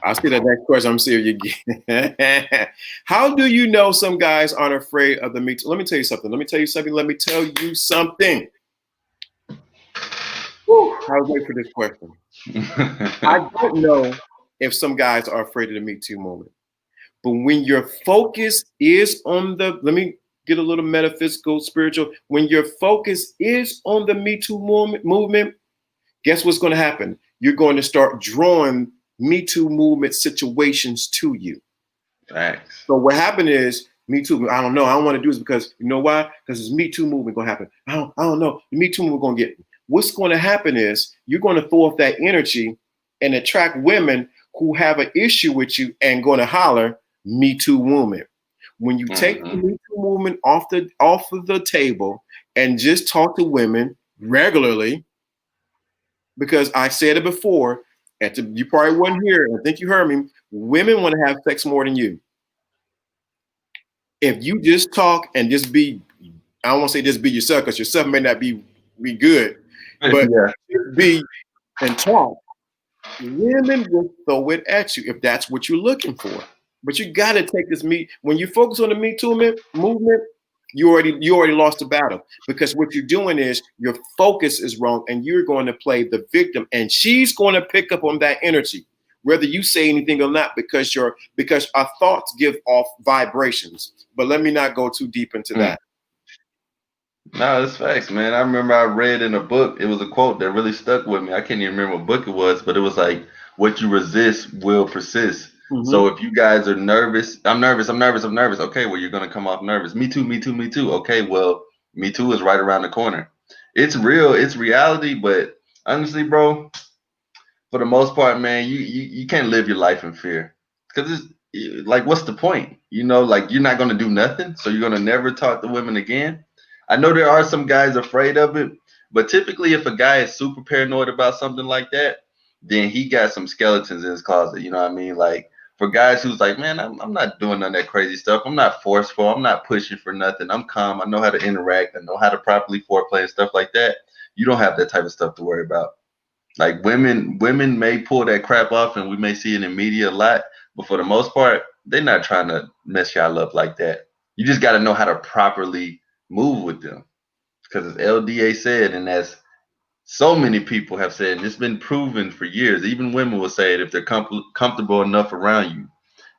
I see the next question. I'm seeing you get. How do you know some guys aren't afraid of the Me Too? Let me tell you something. Whew, I was waiting for this question. I don't know if some guys are afraid of the Me Too movement, but when your focus is on let me get a little metaphysical, spiritual. When your focus is on the Me Too movement, guess what's going to happen? You're going to start drawing Me Too movement situations to you. Thanks. So what happened is Me Too. I don't know. I don't want to do this because you know why? Because it's Me Too movement going to happen. I don't know. The Me Too movement going to get me. What's going to happen is you're going to throw off that energy and attract women who have an issue with you and going to holler Me Too movement. When you take the Me Too movement off of the table and just talk to women regularly, because I said it before, you probably weren't here. I think you heard me. Women want to have sex more than you. If you just talk and just be, I don't want to say just be yourself because yourself may not be good, but just be and talk. Women will throw it at you if that's what you're looking for. But you got to take this when you focus on the Me Too movement, you already lost the battle, because what you're doing is your focus is wrong and you're going to play the victim, and she's going to pick up on that energy, whether you say anything or not, because our thoughts give off vibrations. But let me not go too deep into that. No, it's facts, man. I remember I read in a book, it was a quote that really stuck with me. I can't even remember what book it was, but it was like, what you resist will persist. Mm-hmm. So if you guys are nervous, I'm nervous, I'm nervous, I'm nervous. Okay, well, you're going to come off nervous. Me too, me too, me too. Okay, well, me too is right around the corner. It's real, it's reality, but honestly, bro, for the most part, man, you can't live your life in fear because it's like, what's the point? You know, like you're not gonna do nothing, so you're gonna never talk to women again. I know there are some guys afraid of it, but typically, if a guy is super paranoid about something like that, then he got some skeletons in his closet. You know what I mean? Like for guys who's like, man, I'm not doing none of that crazy stuff. I'm not forceful. I'm not pushing for nothing. I'm calm. I know how to interact. I know how to properly foreplay and stuff like that. You don't have that type of stuff to worry about. Like women may pull that crap off, and we may see it in media a lot, but for the most part, they're not trying to mess y'all up like that. You just got to know how to properly move with them, because as LDA said, and as so many people have said, and it's been proven for years. Even women will say it if they're comfortable enough around you,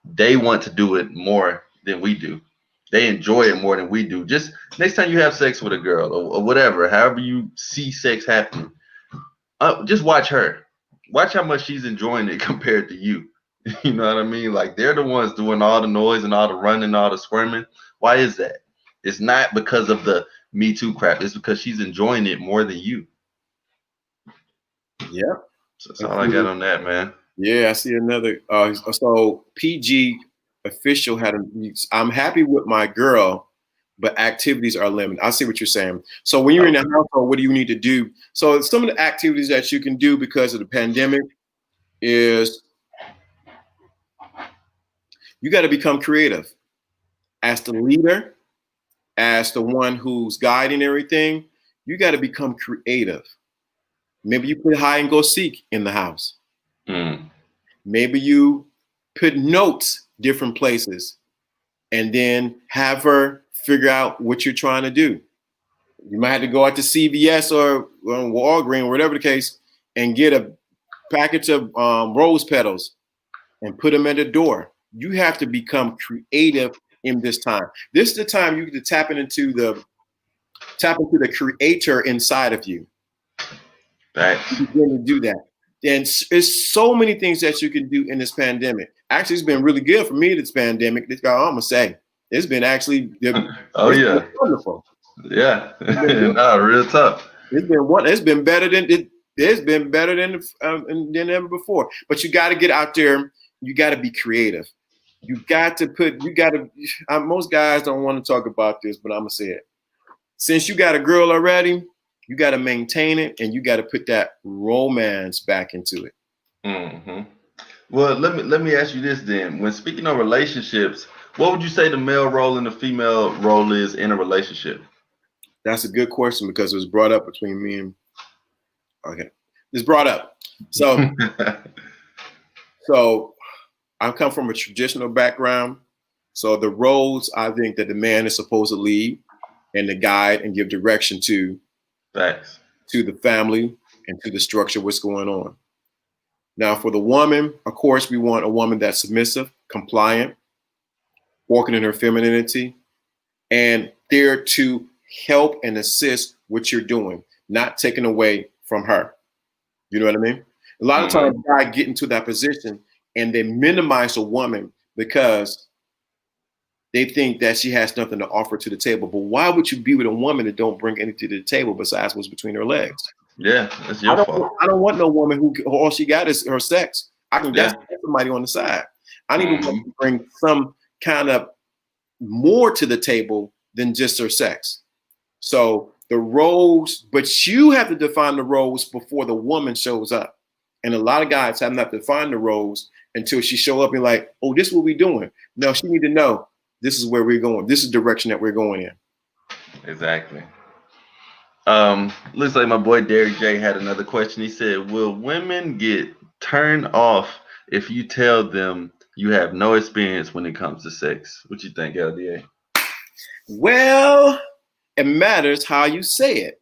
they want to do it more than we do. They enjoy it more than we do. Just next time you have sex with a girl or whatever, however you see sex happening, just watch her. Watch how much she's enjoying it compared to you. You know what I mean? Like they're the ones doing all the noise and all the running, all the squirming. Why is that? It's not because of the Me Too crap. It's because she's enjoying it more than you. Yeah. So that's all I got on that, man. Yeah, I see another. So PG official had a. I'm happy with my girl, but activities are limited. I see what you're saying. So when you're in the Okay. household, what do you need to do? So some of the activities that you can do because of the pandemic is you got to become creative as the leader, as the one who's guiding everything. You got to become creative. Maybe you put hide and go seek in the house. Mm. Maybe you put notes different places and then have her figure out what you're trying to do. You might have to go out to CVS or Walgreens, or whatever the case, and get a package of rose petals and put them at the door. You have to become creative in this time. This is the time you get to tap into the creator inside of you. Thanks. You begin to do that. And it's so many things that you can do in this pandemic. Actually, it's been really good for me, this pandemic. This guy, I'm gonna say, it's been actually, Oh it's been yeah. wonderful. Yeah. It's been good. No, real tough. It's been one. It's been better than it. It's been better than ever before. But you got to get out there. You got to be creative. You got to put. You got to. Most guys don't want to talk about this, but I'm gonna say it. Since you got a girl already, you got to maintain it, and you got to put that romance back into it. Hmm. Well, let me ask you this then. When speaking of relationships, what would you say the male role and the female role is in a relationship? That's a good question because it was brought up between me and. Okay, it's brought up. So so I come from a traditional background. So the roles I think that the man is supposed to lead and to guide and give direction Thanks. to the family and to the structure what's going on. Now for the woman, of course, we want a woman that's submissive, compliant, walking in her femininity, and there to help and assist what you're doing, not taken away from her. You know what I mean? A lot of Hmm. times guys get into that position and they minimize a woman because they think that she has nothing to offer to the table. But why would you be with a woman that don't bring anything to the table besides what's between her legs? Yeah, it's I your don't. fault. I don't want no woman who all she got is her sex. I can. That's Yeah. somebody on the side. I need a woman Hmm. to bring some kind of more to the table than just her sex. So the roles, but you have to define the roles before the woman shows up. And a lot of guys have not defined the roles until she show up and like, oh, this is what we're doing. No, she need to know this is where we're going. This is the direction that we're going in. Exactly. Looks like my boy Derek J had another question. He said, "Will women get turned off if you tell them you have no experience when it comes to sex?" What you think, LDA? Well, it matters how you say it.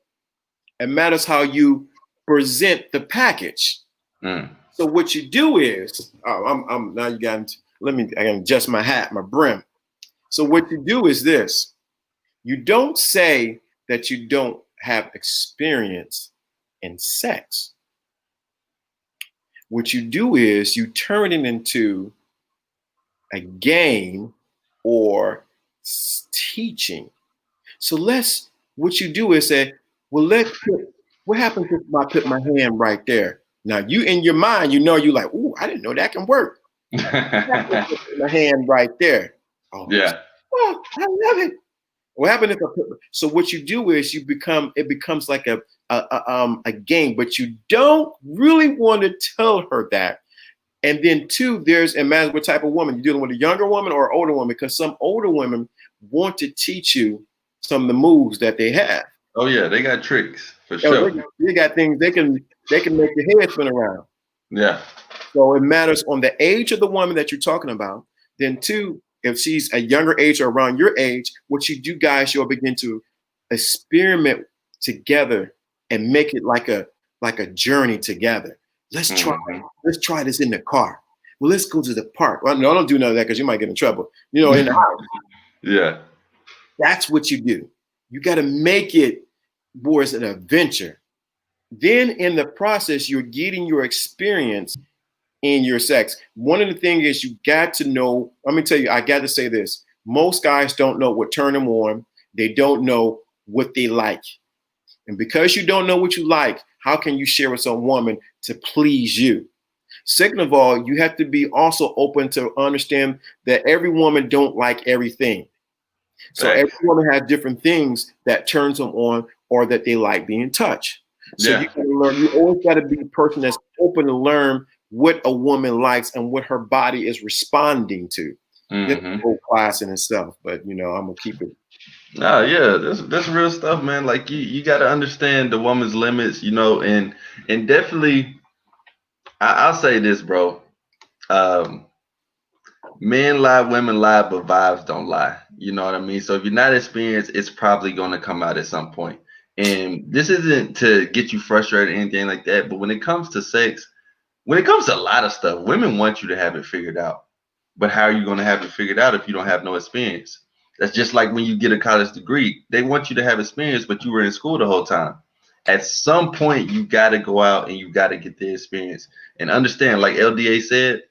It matters how you present the package. Mm. So what you do is, I'm now you got. I gotta adjust my hat, my brim. So what you do is this: you don't say that you don't have experience in sex. What you do is you turn it into a game or teaching. So what you do is say, well, what happens if I put my hand right there? Now you in your mind, you're like, ooh, I didn't know that can work. What happens if I put my hand right there? Oh, Yeah. oh, I love it. What happened if I put, so what you do is it becomes like a game, but you don't really want to tell her that. And then two, it matters what type of woman you're dealing with, a younger woman or an older woman, because some older women want to teach you some of the moves that they have. Oh yeah, they got tricks for sure. They got things they can make your head spin around. Yeah. So it matters on the age of the woman that you're talking about. Then two, if she's a younger age or around your age, what you do, guys, you'll begin to experiment together and make it like a journey together. Let's try this in the car. Well, let's go to the park. Well, no, don't do none of that because you might get in trouble. In the house. Yeah. That's what you do. You got to make it, boys, an adventure. Then in the process, you're getting your experience in your sex. One of the things is you got to know, let me tell you, I got to say this. Most guys don't know what turn them on. They don't know what they like. And because you don't know what you like, how can you share with some woman to please you? Second of all, you have to be also open to understand that every woman don't like everything. So every woman has different things that turns them on or that they like being touched. So you gotta learn, you always got to be a person that's open to learn what a woman likes and what her body is responding to. This is a whole class in itself, but I'm gonna keep it. No, yeah, that's real stuff, man. Like you got to understand the woman's limits, and definitely, I'll say this, bro. Men lie, women lie, but vibes don't lie. You know what I mean? So if you're not experienced, it's probably going to come out at some point. And this isn't to get you frustrated or anything like that. But when it comes to sex, when it comes to a lot of stuff, women want you to have it figured out. But how are you going to have it figured out if you don't have no experience? That's just like when you get a college degree. They want you to have experience, but you were in school the whole time. At some point, you got to go out and you got to get the experience. And understand, like LDA said,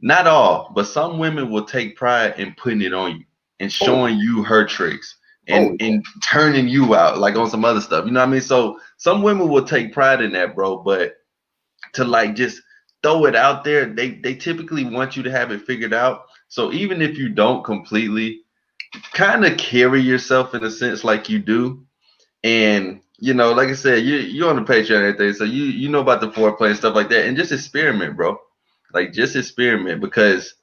not all, but some women will take pride in putting it on you and showing you her tricks and turning you out like on some other stuff. You know what I mean? So some women will take pride in that, bro. But to like just throw it out there, they typically want you to have it figured out. So even if you don't completely, kind of carry yourself in a sense like you do. And like I said, you're on the Patreon and everything, so you know about the foreplay and stuff like that, and just experiment, bro. Like just experiment, because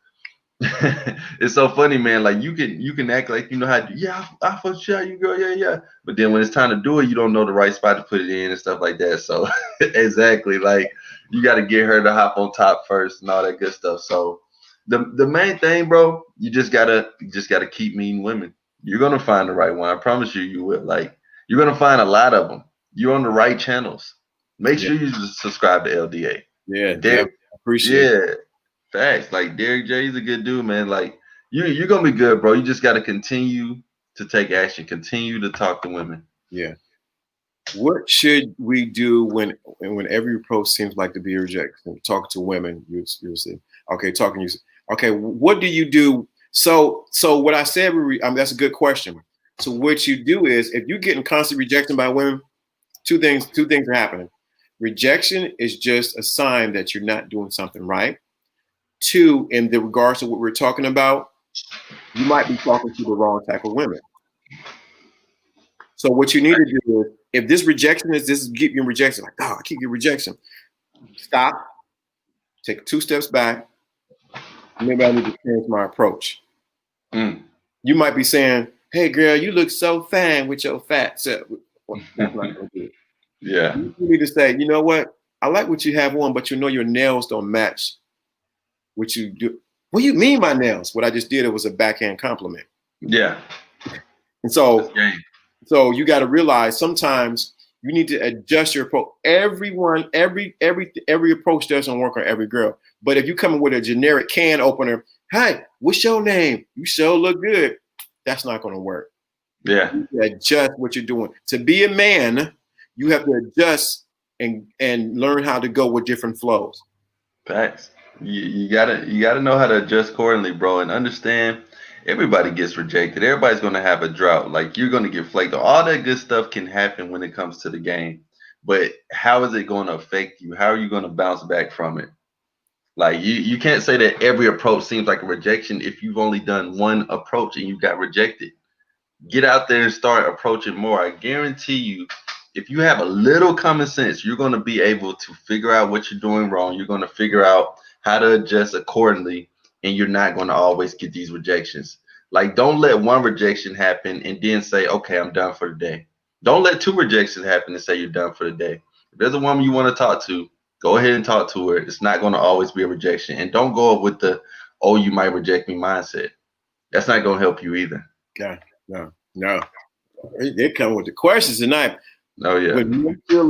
it's so funny, man. Like you can act like you know how to, yeah, I for sure you girl, yeah. But then when it's time to do it, you don't know the right spot to put it in and stuff like that. So exactly, like you got to get her to hop on top first and all that good stuff. So the main thing, bro, you just gotta keep meeting women. You're gonna find the right one. I promise you will. Like you're gonna find a lot of them. You're on the right channels. Make sure you subscribe to LDA. Yeah, appreciate it. Facts. Like Derek J is a good dude, man. Like you're gonna be good, bro. You just gotta continue to take action, continue to talk to women. Yeah. What should we do when every approach seems like to be a rejection? Talking to women, you say, okay, okay, what do you do? So what I said, that's a good question. So what you do is, if you're getting constant rejection by women, two things are happening. Rejection is just a sign that you're not doing something right. Two, in the regards to what we're talking about, you might be talking to the wrong type of women. So what you need to do is, if this rejection is getting rejection, like, oh, I keep getting rejection, stop, take 2 steps back. Maybe I need to change my approach. You might be saying, hey, girl, you look so fine with your fat self. That's not going to do it. Yeah. You need to say, you know what? I like what you have on, but your nails don't match what you do. What do you mean by nails? What I just did, it was a backhand compliment. Yeah. And so you got to realize sometimes you need to adjust your approach. Every approach doesn't work on every girl. But if you come in with a generic can opener, hey, what's your name? You sure look good. That's not going to work. Yeah. You adjust what you're doing. To be a man, you have to adjust and learn how to go with different flows. Facts. You gotta know how to adjust accordingly, bro, and understand everybody gets rejected. Everybody's gonna have a drought. Like you're gonna get flaked. All that good stuff can happen when it comes to the game. But how is it gonna affect you? How are you gonna bounce back from it? Like you can't say that every approach seems like a rejection if you've only done one approach and you got rejected. Get out there and start approaching more. I guarantee you, if you have a little common sense, you're going to be able to figure out what you're doing wrong. You're going to figure out how to adjust accordingly, and you're not going to always get these rejections. Like, don't let one rejection happen and then say, okay, I'm done for the day. Don't let two rejections happen and say you're done for the day. If there's a woman you want to talk to, go ahead and talk to her. It's not going to always be a rejection. And don't go up with the, oh, you might reject me mindset. That's not going to help you either. Okay. No. They come with the questions tonight. Oh yeah. When men feel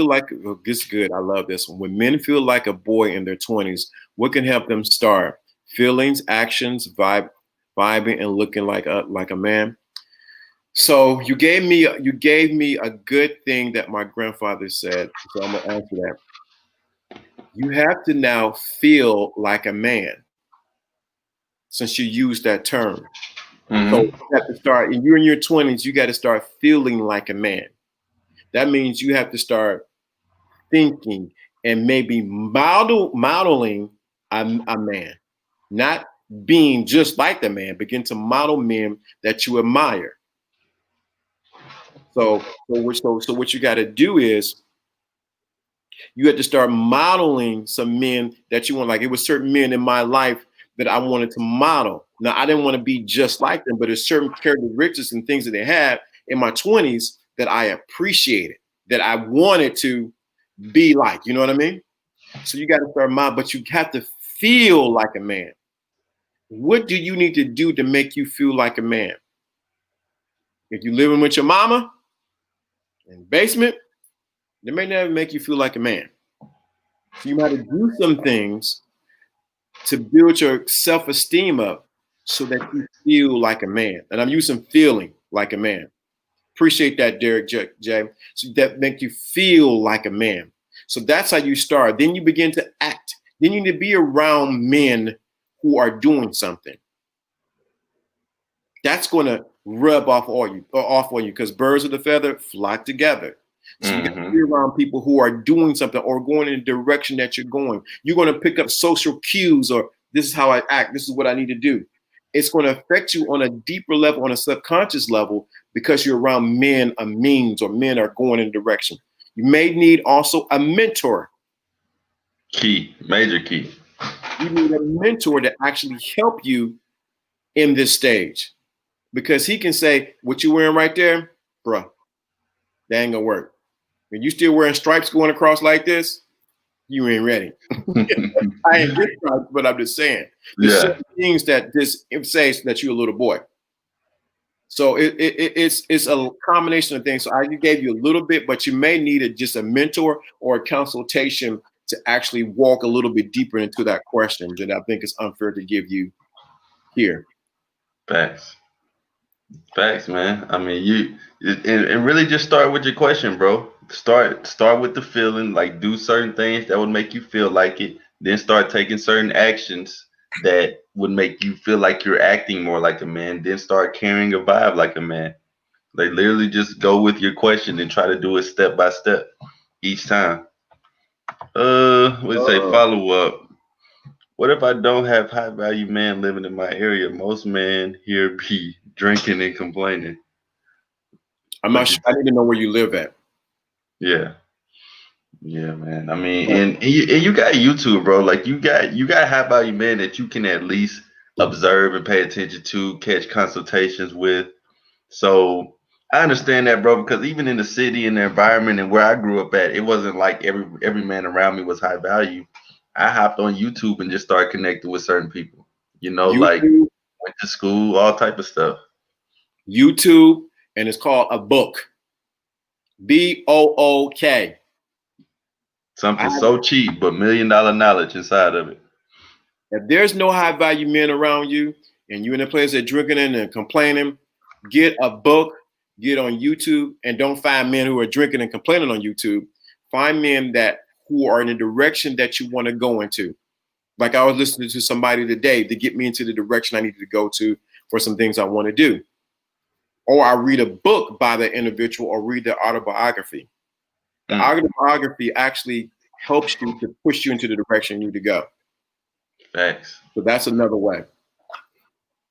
like oh, this is good. I love this one. When men feel like a boy in their 20s, what can help them start? Feelings, actions, vibing, and looking like a man. So you gave me a good thing that my grandfather said. So I'm gonna answer that. You have to now feel like a man, since you used that term. Mm-hmm. So you have to start, and you're in your 20s, you got to start feeling like a man. That means you have to start thinking and maybe modeling a man, not being just like the man. Begin to model men that you admire. So what you got to do is you have to start modeling some men that you want. Like, it was certain men in my life that I wanted to model. Now, I didn't want to be just like them, but there's certain characteristics and things that they had in my 20s that I appreciated, that I wanted to be like. You know what I mean? So you got to start modeling, but you have to feel like a man. What do you need to do to make you feel like a man? If you're living with your mama in the basement, they may never make you feel like a man. So you might have to do some things to build your self-esteem up so that you feel like a man. And I'm using feeling like a man. Appreciate that, Derek J. So that make you feel like a man. So that's how you start. Then you begin to act. Then you need to be around men who are doing something. That's going to rub off on you because birds of the feather flock together. So you got to be around people who are doing something or going in the direction that you're going. You're going to pick up social cues, or this is how I act. This is what I need to do. It's going to affect you on a deeper level, on a subconscious level, because you're around men of means, or men are going in a direction. You may need also a mentor. Major key. You need a mentor to actually help you in this stage, because he can say, what you're wearing right there, bruh, that ain't gonna work. When you still wearing stripes going across like this, you ain't ready. I ain't get stripes, but I'm just saying. There's certain things that this says that you're a little boy. So it's a combination of things. So I gave you a little bit, but you may need just a mentor or a consultation to actually walk a little bit deeper into that question that I think is unfair to give you here. Facts, man. I mean, and really just start with your question, bro. Start with the feeling, like do certain things that would make you feel like it, then start taking certain actions that would make you feel like you're acting more like a man, then start carrying a vibe like a man. Like literally just go with your question and try to do it step by step each time. What do you say? Follow up. What if I don't have high value man living in my area? Most men here be drinking and complaining. I'm not sure. I need to know where you live at. Yeah, man. I mean, and you got YouTube, bro. Like you got high value men that you can at least observe and pay attention to, catch consultations with. So I understand that, bro, because even in the city and the environment and where I grew up at, it wasn't like every man around me was high value. I hopped on YouTube and just started connecting with certain people. You know, like went to school, all type of stuff. YouTube, and it's called a book. BOOK. Something so cheap, but $1 million knowledge inside of it. If there's no high value men around you and you're in a place that drinking and complaining, Get a book, get on YouTube, and don't find men who are drinking and complaining on YouTube. Find men that who are in the direction that you want to go into. Like I was listening to somebody today to get me into the direction I needed to go to for some things I want to do. Or I read a book by the individual or read the autobiography. The autobiography actually helps you to push you into the direction you need to go. Facts. So that's another way.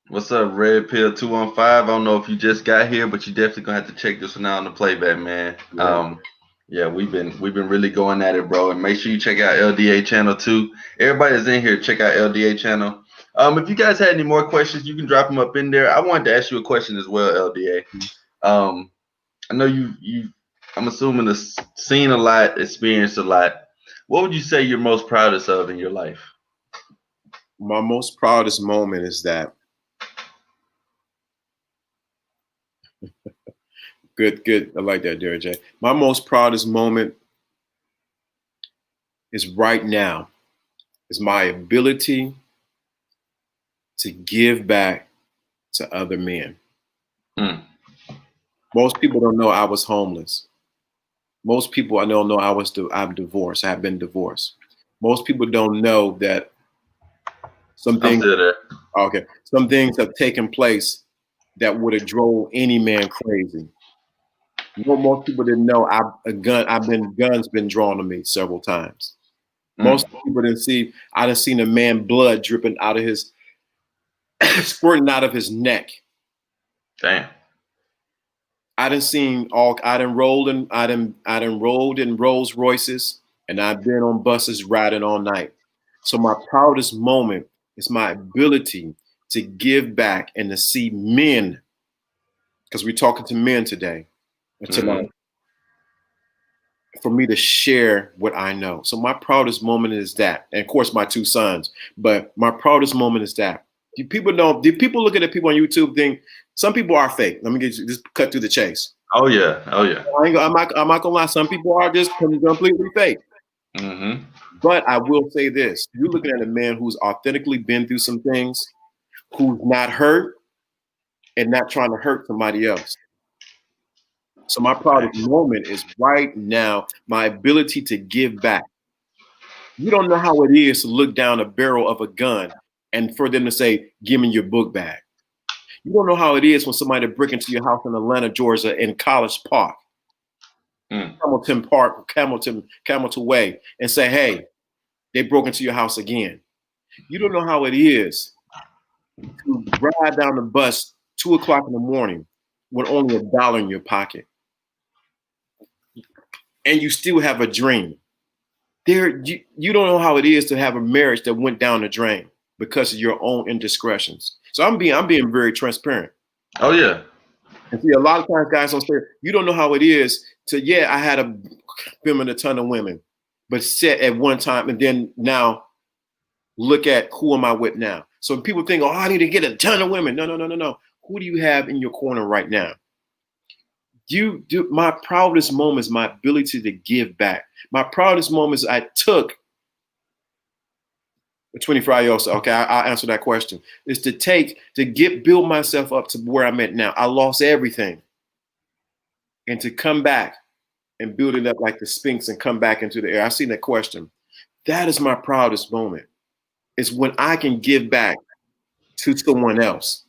What's up, Red Pill 215? I don't know if you just got here, but you definitely gonna have to check this one out on the playback, man. Yeah, we've been really going at it, bro. And make sure you check out LDA channel too. Everybody that's in here, check out LDA channel. If you guys had any more questions, you can drop them up in there. I wanted to ask you a question as well, LDA. I know I'm assuming have seen a lot, experienced a lot. What would you say you're most proudest of in your life? My most proudest moment is that. Good. I like that, Derek J. My most proudest moment is right now, is my ability to give back to other men. Most people don't know I was homeless. Most people I don't know I'm divorced. I have been divorced. Most people don't know that some things have taken place that would have drove any man crazy. You know, most people didn't know guns been drawn on me several times. Most people didn't see. I done seen a man blood dripping out of his, squirting out of his neck. Damn. I done rolled in Rolls Royces, and I've been on buses riding all night. So my proudest moment is my ability to give back and to see men, because we're talking to men today and tonight, for me to share what I know. So my proudest moment is that, and of course my two sons. But my proudest moment is that. Do people looking at people on YouTube think some people are fake? Let me just cut through the chase. Oh yeah. I'm not gonna lie. Some people are just completely fake. But I will say this: you're looking at a man who's authentically been through some things, who's not hurt and not trying to hurt somebody else. So my proudest moment is right now, my ability to give back. You don't know how it is to look down a barrel of a gun and for them to say, "Give me your book bag." You don't know how it is when somebody break into your house in Atlanta, Georgia, in College Park, Hamilton Park, Hamilton Way, and say, "Hey, they broke into your house again." You don't know how it is to ride down the bus 2 o'clock in the morning with only $1 in your pocket, and you still have a dream. You don't know how it is to have a marriage that went down the drain because of your own indiscretions. So I'm being very transparent. Oh yeah. And see, a lot of times guys don't say, you don't know how it is to, I had a ton of women, but set at one time, and then now look at who am I with now. So people think, I need to get a ton of women. No. Who do you have in your corner right now? My proudest moment is my ability to give back. My proudest moment is I took a 25-year-old. Okay, I'll answer that question. Is to build myself up to where I'm at now. I lost everything, and to come back and build it up like the Sphinx and come back into the air. I've seen that question. That is my proudest moment. It's when I can give back to someone else.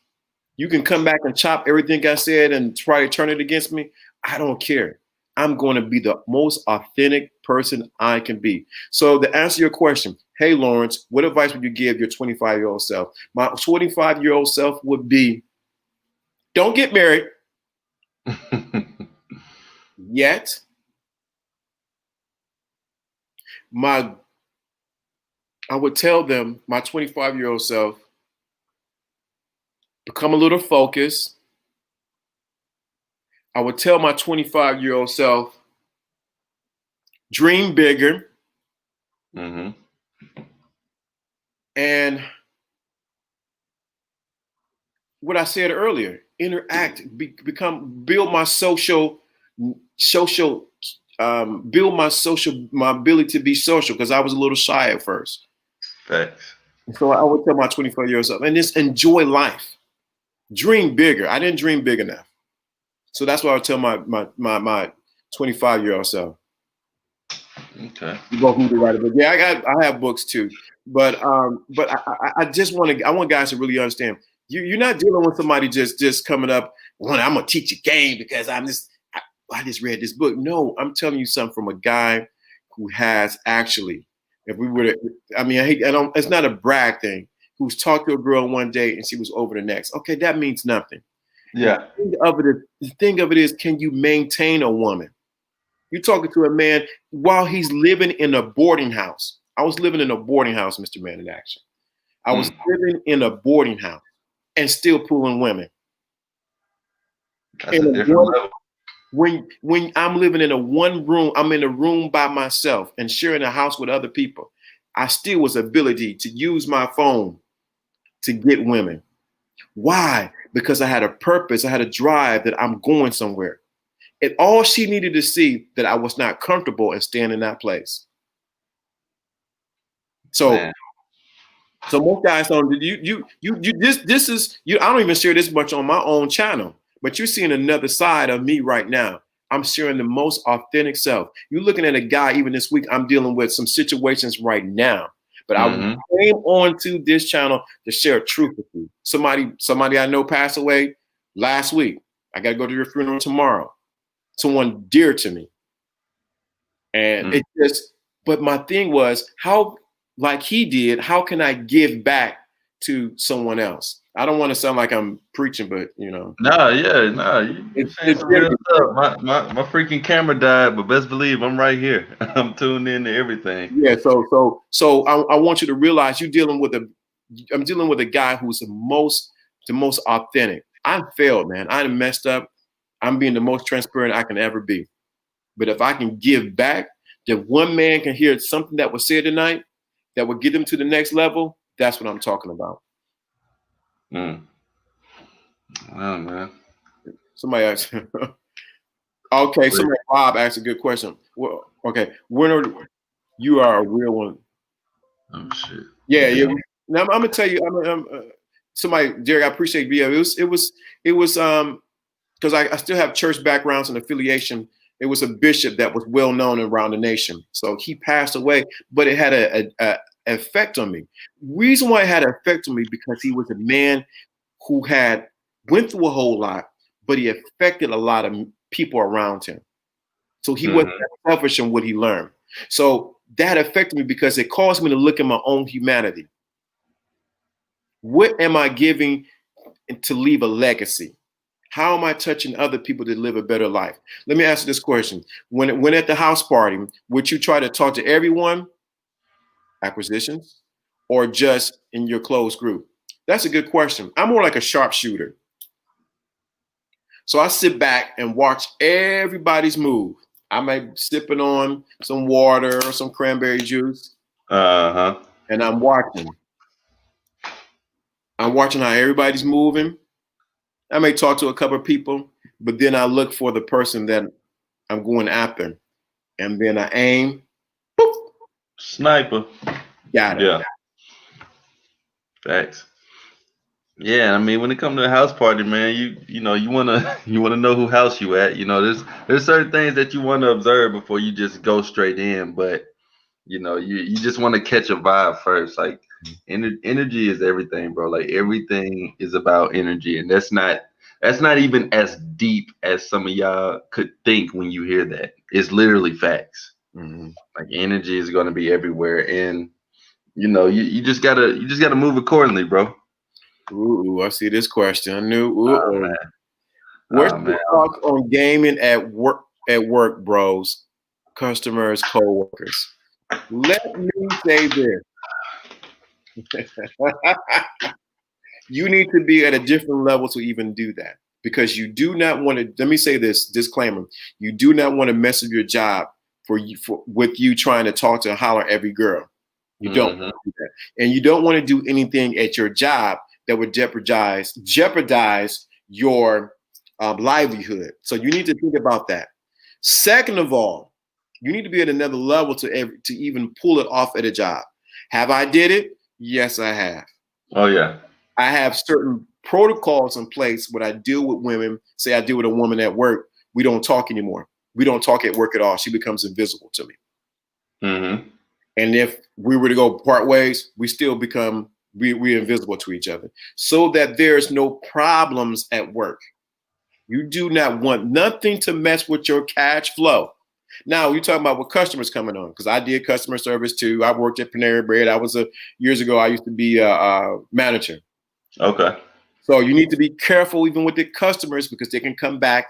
You can come back and chop everything I said and try to turn it against me. I don't care. I'm going to be the most authentic person I can be. So to answer your question, hey, Lawrence, what advice would you give your 25-year-old self? My 25-year-old self would be, don't get married yet. I would tell them, my 25-year-old self, become a little focused. I would tell my 25-year-old self, dream bigger. And what I said earlier, interact, build my my ability to be social, because I was a little shy at first. Thanks. So I would tell my 25-year-old self, and just enjoy life. Dream bigger. I didn't dream big enough. So that's what I would tell my 25-year-old self. Okay. You both need to write a book. Yeah, I have books too. But I just I want guys to really understand. You're not dealing with somebody just coming up, well, I'm gonna teach a game because I just read this book. No, I'm telling you something from a guy who has actually, if we were to, I mean, I don't, it's not a brag thing, who's talked to a girl one day and she was over the next. Okay, that means nothing. Yeah. The thing of it is, can you maintain a woman? You're talking to a man while he's living in a boarding house. I was living in a boarding house, Mr. Man in Action. I was living in a boarding house and still pulling women. That's a different level. When I'm living in a one room, I'm in a room by myself and sharing a house with other people, I still was ability to use my phone to get women. Why? Because I had a purpose, I had a drive that I'm going somewhere. And all she needed to see that I was not comfortable and staying in that place. So, man. So most guys don't. This is you. I don't even share this much on my own channel, but you're seeing another side of me right now. I'm sharing the most authentic self. You're looking at a guy. Even this week, I'm dealing with some situations right now. But I came onto this channel to share truth with you. Somebody I know passed away last week. I got to go to your funeral tomorrow. Someone dear to me. And it just, but my thing was, how, like he did, how can I give back to someone else? I don't want to sound like I'm preaching, but you know. Nah. It's real stuff. My freaking camera died, but best believe I'm right here. I'm tuned in to everything. Yeah. So I want you to realize I'm dealing with a guy who's the most authentic. I failed, man. I messed up. I'm being the most transparent I can ever be. But if I can give back, that one man can hear something that was said tonight that would get them to the next level, that's what I'm talking about. Oh, man. Somebody asked. Okay, Bob asked a good question. Well, okay, you are a real one. Oh shit. Yeah. Now I'm gonna tell you. Somebody, Jerry, I appreciate you. It was because I still have church backgrounds and affiliation. It was a bishop that was well known around the nation. So he passed away, but it had an effect on me. Reason why it had an effect on me because he was a man who had went through a whole lot, but he affected a lot of people around him. So he wasn't selfish in what he learned. So that affected me because it caused me to look at my own humanity. What am I giving to leave a legacy? How am I touching other people to live a better life? Let me ask you this question. When at the house party, would you try to talk to everyone, acquisitions, or just in your closed group? That's a good question. I'm more like a sharpshooter. So I sit back and watch everybody's move. I might be sipping on some water or some cranberry juice. And I'm watching. I'm watching how everybody's moving. I may talk to a couple of people, but then I look for the person that I'm going after. And then I aim. Boop. Sniper. Got it. Yeah. Facts. Yeah, I mean, when it comes to a house party, man, you wanna know who house you at. You know, there's certain things that you want to observe before you just go straight in. But you just want to catch a vibe first. Like energy is everything, bro. Like everything is about energy, and that's not even as deep as some of y'all could think when you hear that. It's literally facts. Like energy is going to be everywhere, and you just gotta move accordingly, bro. Ooh, I see this question. I knew. Where's the thoughts on gaming at work, bros, customers, co-workers? Let me say this. You need to be at a different level to even do that because you do not want to. Let me say this disclaimer: you do not want to mess up your job with you trying to talk to holler every girl. You don't want to do that, and you don't want to do anything at your job that would jeopardize your livelihood. So you need to think about that. Second of all, you need to be at another level to even pull it off at a job. Have I did it? Yes, I have. Oh yeah. I have certain protocols in place when I deal with women. Say I deal with a woman at work, we don't talk anymore. We don't talk at work at all. She becomes invisible to me. Mm-hmm. And if we were to go part ways, we still become we're invisible to each other, so that there's no problems at work. You do not want nothing to mess with your cash flow. Now you're talking about what customers coming on, because I did customer service too. I worked at Panera Bread. Years ago. I used to be a manager. Okay. So you need to be careful even with the customers, because they can come back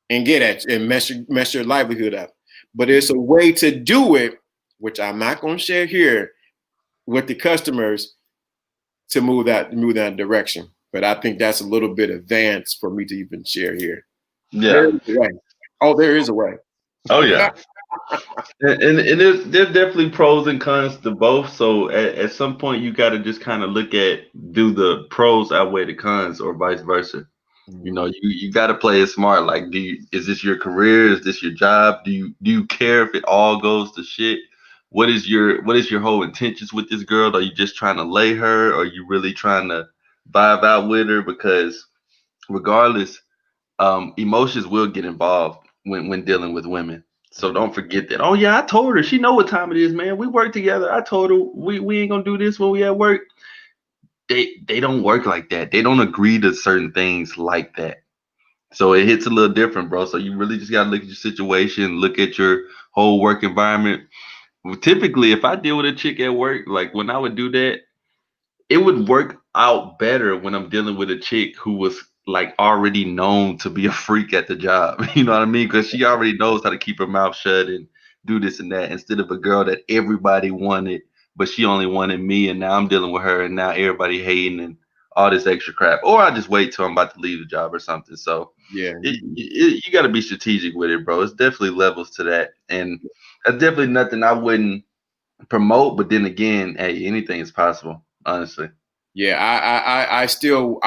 and get at you and mess your livelihood up. But there's a way to do it, which I'm not going to share here with the customers, to move that direction. But I think that's a little bit advanced for me to even share here. Yeah. There is a way. Oh, there is a way. Oh yeah. And there's definitely pros and cons to both. So at some point you got to just kind of look at, do the pros outweigh the cons or vice versa. You know, you got to play it smart. Like, is this your career? Is this your job? Do you care if it all goes to shit? What is your whole intentions with this girl? Are you just trying to lay her? Or are you really trying to vibe out with her? Because regardless, emotions will get involved when dealing with women. So don't forget that. Oh yeah, I told her. She know what time it is, man. We work together. I told her we ain't gonna do this when we at work. They don't work like that. They don't agree to certain things like that. So it hits a little different, bro. So you really just gotta look at your situation, look at your whole work environment. Well, typically, if I deal with a chick at work, like when I would do that, it would work out better when I'm dealing with a chick who was like already known to be a freak at the job. You know what I mean? Because she already knows how to keep her mouth shut and do this and that, instead of a girl that everybody wanted, but she only wanted me, and now I'm dealing with her, and now everybody hating and all this extra crap. Or I just wait till I'm about to leave the job or something. So Yeah. you got to be strategic with it, bro. It's definitely levels to that, and that's definitely nothing I wouldn't promote. But then again, hey, anything is possible, honestly. Yeah, I still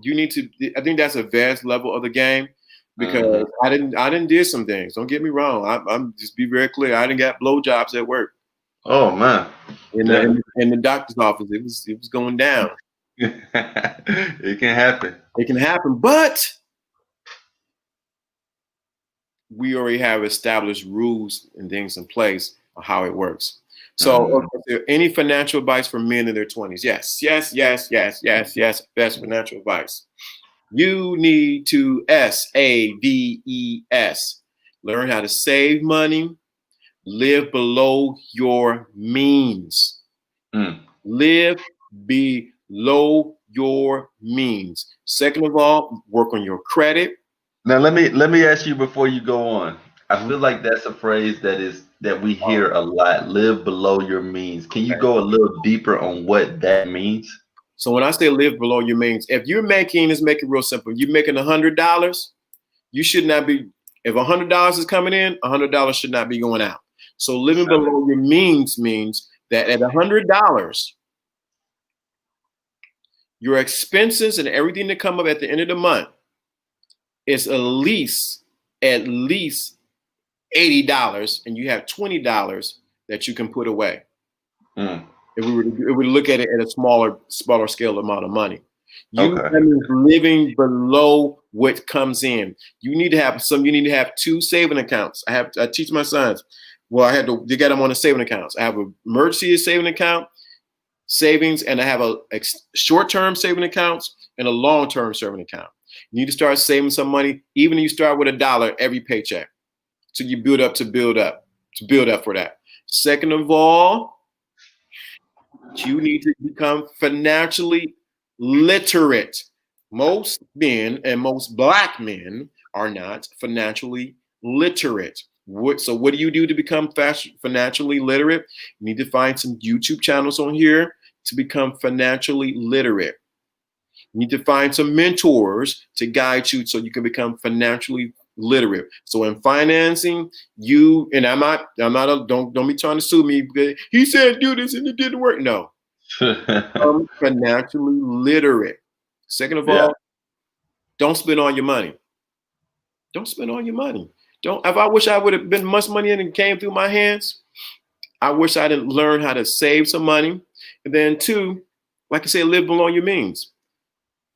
you need to. I think that's a vast level of the game, Hmm. because I didn't did some things. Don't get me wrong. I'm just be very clear. I didn't get blowjobs at work Oh man, in the yeah, in the doctor's office. It was going down. it can happen. It can happen, but we already have established rules and things in place on how it works. So, Mhm. is there any financial advice for men in their 20s? Yes, yes, yes, yes, yes, yes. Best financial advice. You need to SAVES. Learn how to save money, live below your means. Mm. Live below your means. Second of all, work on your credit. Now let me ask you before you go on. I Mhm. feel like that's a phrase that we hear a lot. Live below your means. Can you go a little deeper on what that means? So when I say live below your means, if you're making, let's make it real simple. You're making $100, you should not be. If $100 is coming in, $100 should not be going out. So living below your means means that at $100, your expenses and everything that come up at the end of the month is at least $80, and you have $20 that you can put away. Mm. If we were to look at it at a smaller scale amount of money, Okay. that means living below what comes in. You need to have two saving accounts. I teach my sons. Well, they got them on the saving accounts. I have an emergency saving account, savings, and I have a short-term saving accounts and a long-term saving account. You need to start saving some money, even if you start with $1 every paycheck. So you build up for that. Second of all, you need to become financially literate. Most men and most black men are not financially literate. So what do you do to become financially literate? You need to find some YouTube channels on here to become financially literate. You need to find some mentors to guide you so you can become financially literate. So in financing, don't be trying to sue me because he said do this and it didn't work. No, become financially literate. Second of Yeah. all, don't spend all your money. Don't spend all your money. Don't. If I wish I would have been much money in and came through my hands, I wish I didn't learn how to save some money. And then two, like I said, live below your means.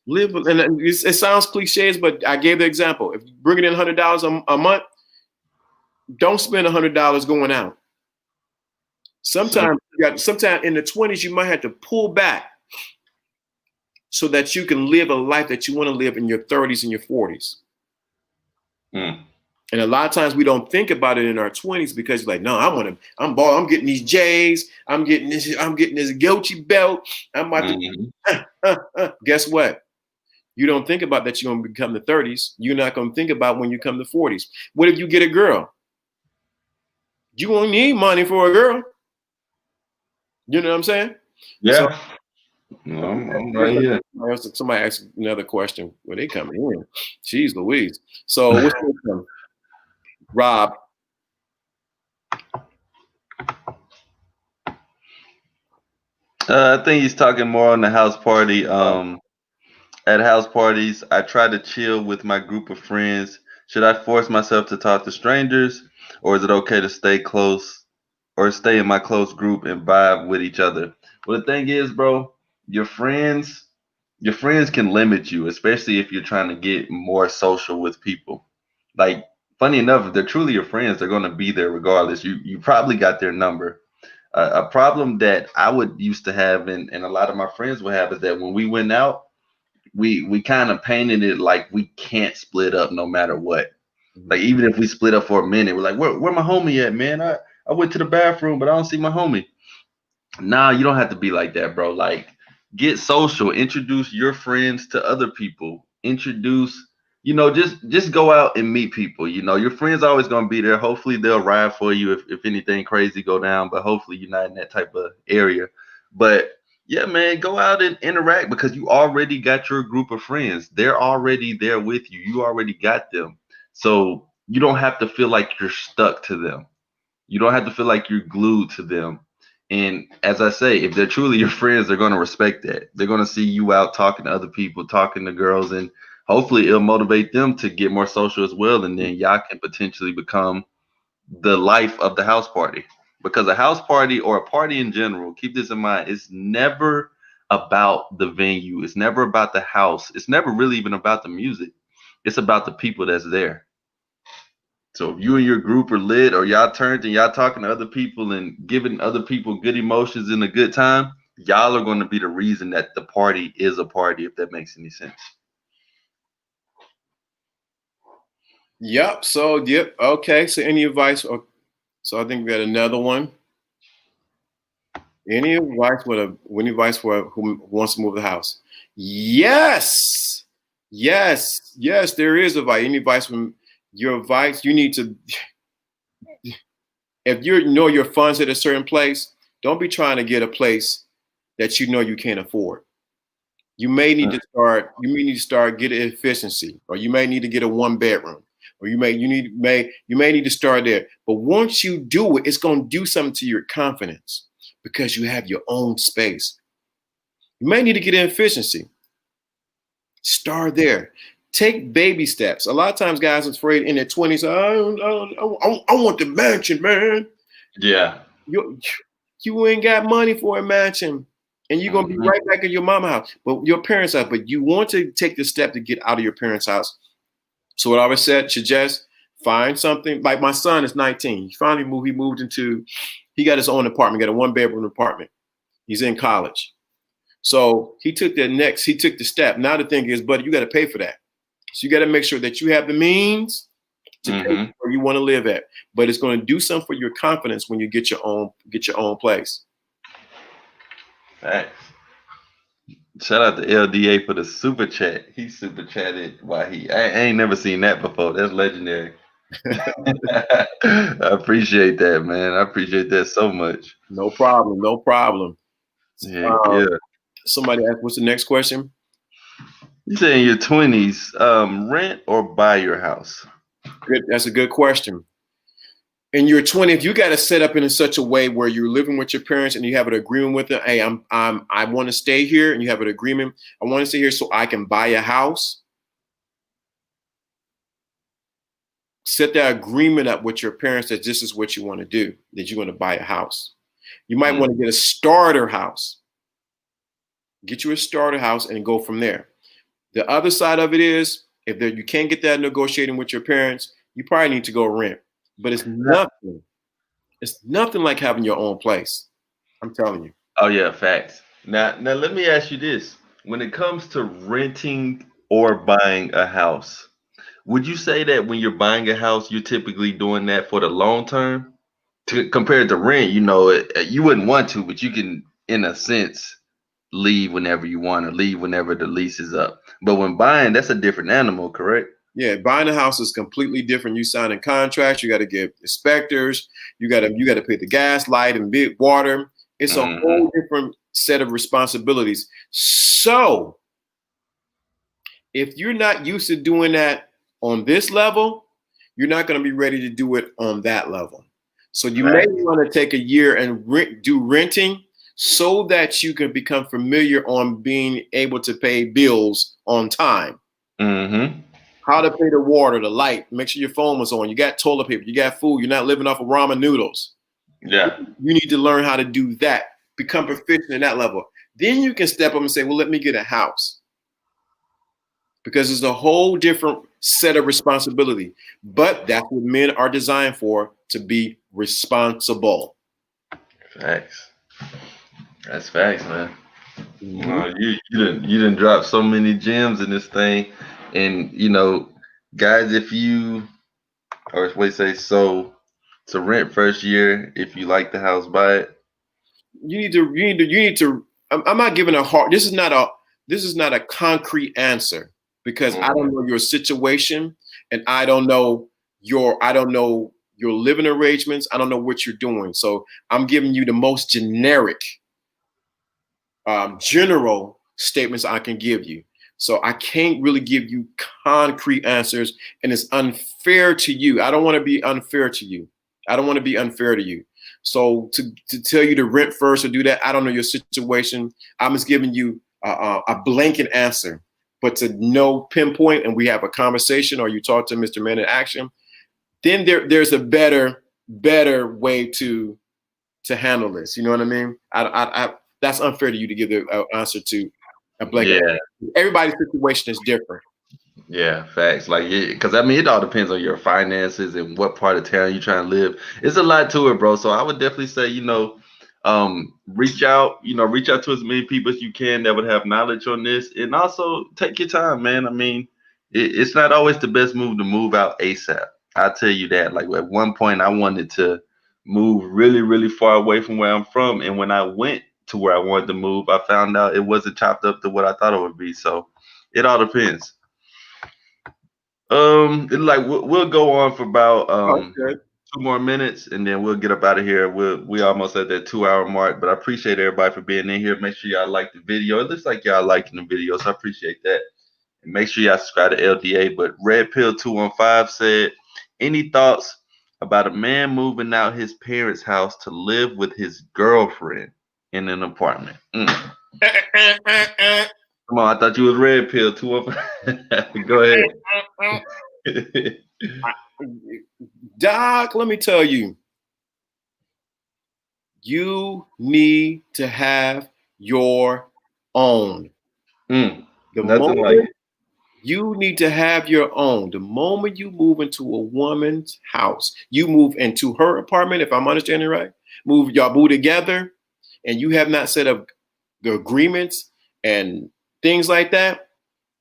Live, and it sounds cliches, but I gave the example. If you bring in $100 a month, don't spend $100 going out. Sometimes in the 20s, you might have to pull back so that you can live a life that you want to live in your 30s and your 40s. And a lot of times we don't think about it in our 20s because you're like, no, I'm getting these J's, I'm getting this Gucci belt. I'm about to guess what? You don't think about that you're going to become the 30s. You're not going to think about when you come the 40s. What if you get a girl? You won't need money for a girl. You know what I'm saying? Yeah. So, I'm right here. Somebody asked another question. Well, they coming in. Jeez Louise. So what's your Rob? I think he's talking more on the house party. At house parties, I try to chill with my group of friends. Should I force myself to talk to strangers, or is it okay to stay close or stay in my close group and vibe with each other? Well, the thing is, bro, your friends can limit you, especially if you're trying to get more social with people. Like, funny enough, if they're truly your friends, they're going to be there regardless. You probably got their number. A problem that I would used to have, and a lot of my friends would have, is that when we went out, we kind of painted it like we can't split up no matter what. Like, even if we split up for a minute, we're like, where my homie at, man? I went to the bathroom, but I don't see my homie. Nah, you don't have to be like that, bro. Like, get social, introduce your friends to other people, just go out and meet people. Your friends are always gonna be there. Hopefully they'll ride for you if anything crazy go down, but hopefully you're not in that type of area. But yeah, man, go out and interact because you already got your group of friends. They're already there with you. You already got them. So you don't have to feel like you're stuck to them. You don't have to feel like you're glued to them. And as I say, if they're truly your friends, they're going to respect that. They're going to see you out talking to other people, talking to girls, and hopefully it'll motivate them to get more social as well. And then y'all can potentially become the life of the house party. Because a house party or a party in general, keep this in mind, it's never about the venue. It's never about the house. It's never really even about the music. It's about the people that's there. So if you and your group are lit or y'all turned and y'all talking to other people and giving other people good emotions and a good time, y'all are going to be the reason that the party is a party, if that makes any sense. Yep. So, yep. Okay. So any advice? So I think we got another one. Any advice for who wants to move the house? Yes. There is advice. Any advice from your advice? You need to, if you know your funds at a certain place, don't be trying to get a place that you know you can't afford. You may need to start get efficiency, or you may need to get a 1-bedroom, or you may need to start there. But once you do it, it's going to do something to your confidence because you have your own space. You may need to get efficiency. Start there. Take baby steps. A lot of times guys are afraid in their 20s, I want the mansion, man. Yeah. You ain't got money for a mansion. And you're going to be right back at your mama's house, but your parents' house. But you want to take the step to get out of your parents' house. So what I always suggest, find something. Like my son is 19. He finally moved. He got his own apartment, got a 1-bedroom apartment. He's in college. So he took the step. Now the thing is, buddy, you got to pay for that. So you got to make sure that you have the means to pay where you want to live at. But it's going to do something for your confidence when you get your own place. Thanks. Shout out to LDA for the super chat. He super chatted while I ain't never seen that before. That's legendary. I appreciate that, man. I appreciate that so much. No problem. Yeah. Somebody asked, what's the next question? You say in your 20s, rent or buy your house? Good. That's a good question. In your 20s, you got to set up in such a way where you're living with your parents and you have an agreement with them. Hey, I want to stay here, and you have an agreement. I want to stay here so I can buy a house. Set that agreement up with your parents that this is what you want to do, that you're going to buy a house. You might want to get a starter house. Get you a starter house and go from there. The other side of it is, if you can't get that negotiating with your parents, you probably need to go rent. But it's nothing. It's nothing like having your own place. I'm telling you. Oh yeah, facts. Now let me ask you this: when it comes to renting or buying a house, would you say that when you're buying a house, you're typically doing that for the long term? Compared to rent, you wouldn't want to, but you can, in a sense, leave whenever you want to leave whenever the lease is up. But when buying, that's a different animal, correct? Yeah, buying a house is completely different. You signing contracts, you got to get inspectors, you got to pay the gas, light, and water. It's a whole different set of responsibilities. So if you're not used to doing that on this level, you're not going to be ready to do it on that level. So you may want to take a year and do renting so that you can become familiar on being able to pay bills on time. Mm-hmm. How to pay the water, the light, make sure your phone was on. You got toilet paper, you got food, you're not living off of ramen noodles. Yeah. You need to learn how to do that, become proficient in that level. Then you can step up and say, well, let me get a house. Because it's a whole different set of responsibility. But that's what men are designed for, to be responsible. Facts. That's facts, man. Mm-hmm. You didn't drop so many gems in this thing. And guys, if you so to rent first year, if you like the house, buy it. You need to I'm not giving this is not a concrete answer, because I don't know your situation, and I don't know your living arrangements. I don't know what you're doing. So I'm giving you the most generic, general statements I can give you. So I can't really give you concrete answers, and it's unfair to you. I don't want to be unfair to you. So to tell you to rent first or do that, I don't know your situation. I'm just giving you a blanket answer. But to know pinpoint, and we have a conversation, or you talk to Mr. Man in Action, then there's a better way to handle this. You know what I mean? That's unfair to you to give the answer to a blanket. Yeah. Everybody's situation is different. Yeah, facts. Like, because it all depends on your finances and what part of town you're trying to live. It's a lot to it, bro. So I would definitely say, reach out to as many people as you can that would have knowledge on this, and also take your time, man. It's not always the best move to move out ASAP. I'll tell you that. Like, at one point, I wanted to move really, really far away from where I'm from, and when I went to where I wanted to move, I found out it wasn't chopped up to what I thought it would be. So it all depends. We'll go on for about 2 more minutes, and then we'll get up out of here. We almost at that 2-hour mark, but I appreciate everybody for being in here. Make sure y'all like the video. It looks like y'all liking the video, so I appreciate that. And make sure y'all subscribe to LDA. But Red Pill 215 said, any thoughts about a man moving out his parents' house to live with his girlfriend in an apartment? Come on, I thought you was Red Pill 215. Go ahead. Doc, let me tell you, you need to have your own. You need to have your own. The moment you move into a woman's house, you move into her apartment, if I'm understanding right, y'all move together, and you have not set up the agreements and things like that,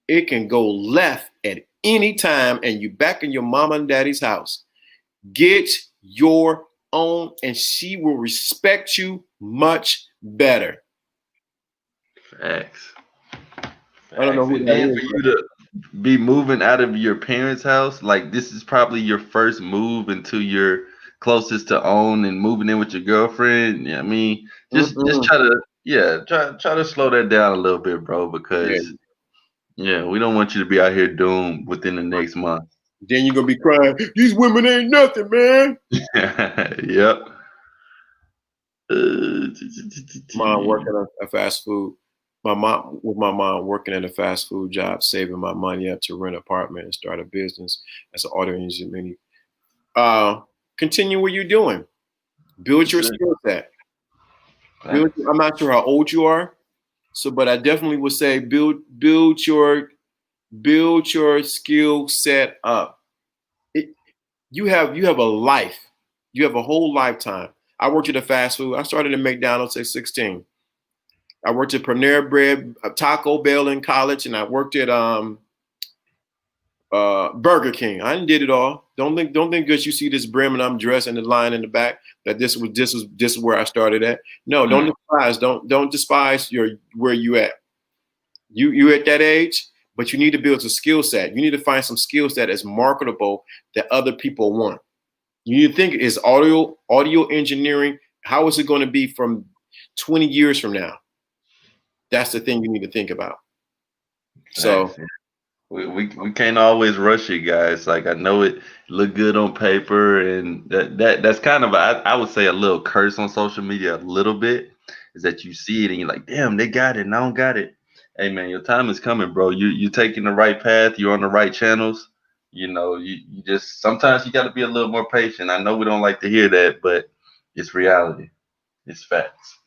it can go left at any time, and you back in your mama and daddy's house. Get your own, and she will respect you much better. Facts. I don't know who that is. For you to be moving out of your parents' house, like, this is probably your first move into your closest to own, and moving in with your girlfriend. Just try to slow that down a little bit, bro, because we don't want you to be out here doomed within the next month. Then you're gonna be crying, these women ain't nothing, man. Yep. Mom working at a fast food. My mom working at a fast food job, saving my money up to rent an apartment and start a business as an auto engineer. Continue what you're doing. Build your skill set. I'm not sure how old you are, but I definitely would say build your Build your skill set up. You have a life. You have a whole lifetime. I worked at a fast food. I started at McDonald's at 16. I worked at Panera Bread, Taco Bell in college, and I worked at Burger King. I did it all. Don't think because you see this brim and I'm dressed and the line in the back that this is where I started at. No, don't despise where you at. You at that age, but you need to build a skill set. You need to find some skills that is marketable that other people want. You need to think, is audio engineering, how is it going to be from 20 years from now? That's the thing you need to think about. So Nice. We can't always rush it, guys. Like, I know it look good on paper, and that's kind of I would say a little curse on social media a little bit, is that you see it and you're like, damn, they got it and I don't got it. Hey man, your time is coming, bro. You're taking the right path. You're on the right channels. You just sometimes you got to be a little more patient. I know we don't like to hear that, but it's reality. It's facts.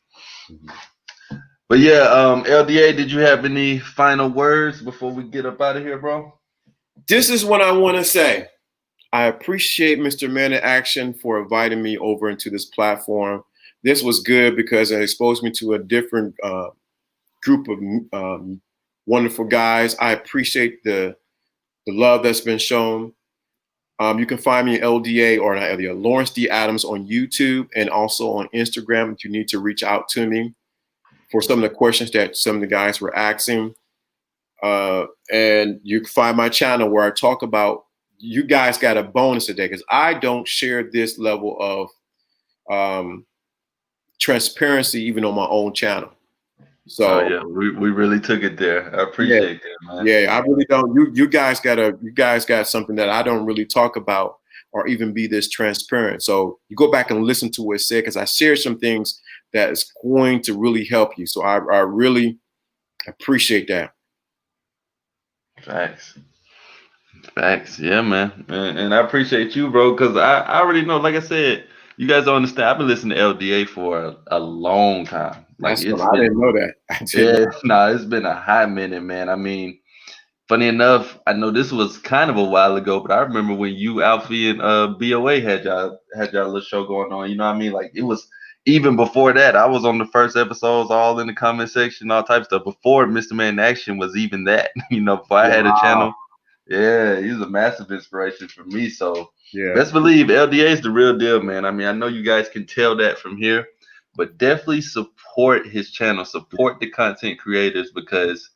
But yeah, LDA, did you have any final words before we get up out of here, bro? This is what I want to say. I appreciate Mr. Man in Action for inviting me over into this platform. This was good because it exposed me to a different group of wonderful guys. I appreciate the love that's been shown. You can find me at LDA or not LDA, Lawrence D. Adams on YouTube and also on Instagram if you need to reach out to me for some of the questions that some of the guys were asking. And you can find my channel where I talk about, you guys got a bonus today because I don't share this level of transparency even on my own channel. So yeah, we really took it there. I appreciate that, man. Yeah, I really don't. You guys got something that I don't really talk about or even be this transparent. So you go back and listen to what it said because I shared some things that is going to really help you. So I really appreciate that. Facts. Yeah, man. And I appreciate you, bro, because I already know, like I said, you guys don't understand. I've been listening to LDA for a long time. Like, I didn't know that. It's been a hot minute, man. I mean, funny enough, I know this was kind of a while ago, but I remember when you, Alfie, and BOA had y'all little show going on. You know what I mean? Like, it was even before that. I was on the first episodes, all in the comment section, all types of stuff. Before Mr. Man in Action was even that. Before I had a channel. Yeah, he's a massive inspiration for me. So best believe LDA is the real deal, man. I mean, I know you guys can tell that from here, but definitely support his channel, support the content creators, because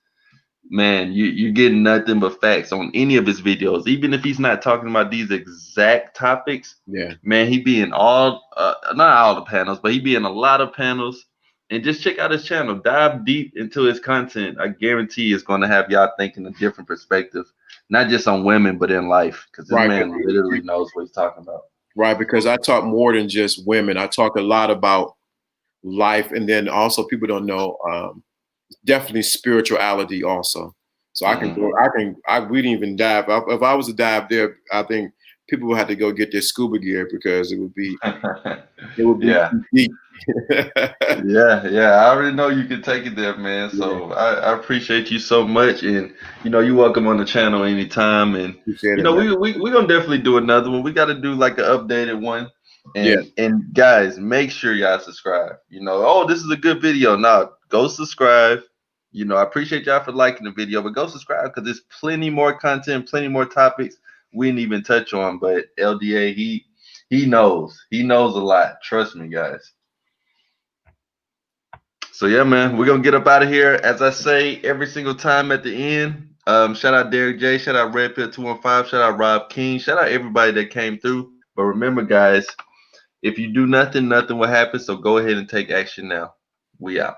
man, you're getting nothing but facts on any of his videos. Even if he's not talking about these exact topics, man, he be in all not all the panels, but he be in a lot of panels. And just check out his channel, dive deep into his content. I guarantee it's going to have y'all thinking a different perspective, not just on women, but in life, because this man literally knows what he's talking about. Right, because I talk more than just women. I talk a lot about life, and then also people don't know definitely spirituality also. So we didn't even dive. If I was to dive there, I think people would have to go get their scuba gear because it would be deep. Yeah. I already know you can take it there, man. So I appreciate you so much, and you're welcome on the channel anytime. And we're gonna definitely do another one. We got to do like an updated one. And guys, make sure y'all subscribe. Oh, this is a good video. Now go subscribe. I appreciate y'all for liking the video, but go subscribe because there's plenty more content, plenty more topics we didn't even touch on. But LDA, he knows a lot. Trust me, guys. So yeah, man, we're gonna get up out of here. As I say every single time at the end, shout out Derek J, shout out Red Pill 215, shout out Rob King, shout out everybody that came through. But remember, guys, if you do nothing will happen. So go ahead and take action now. We out.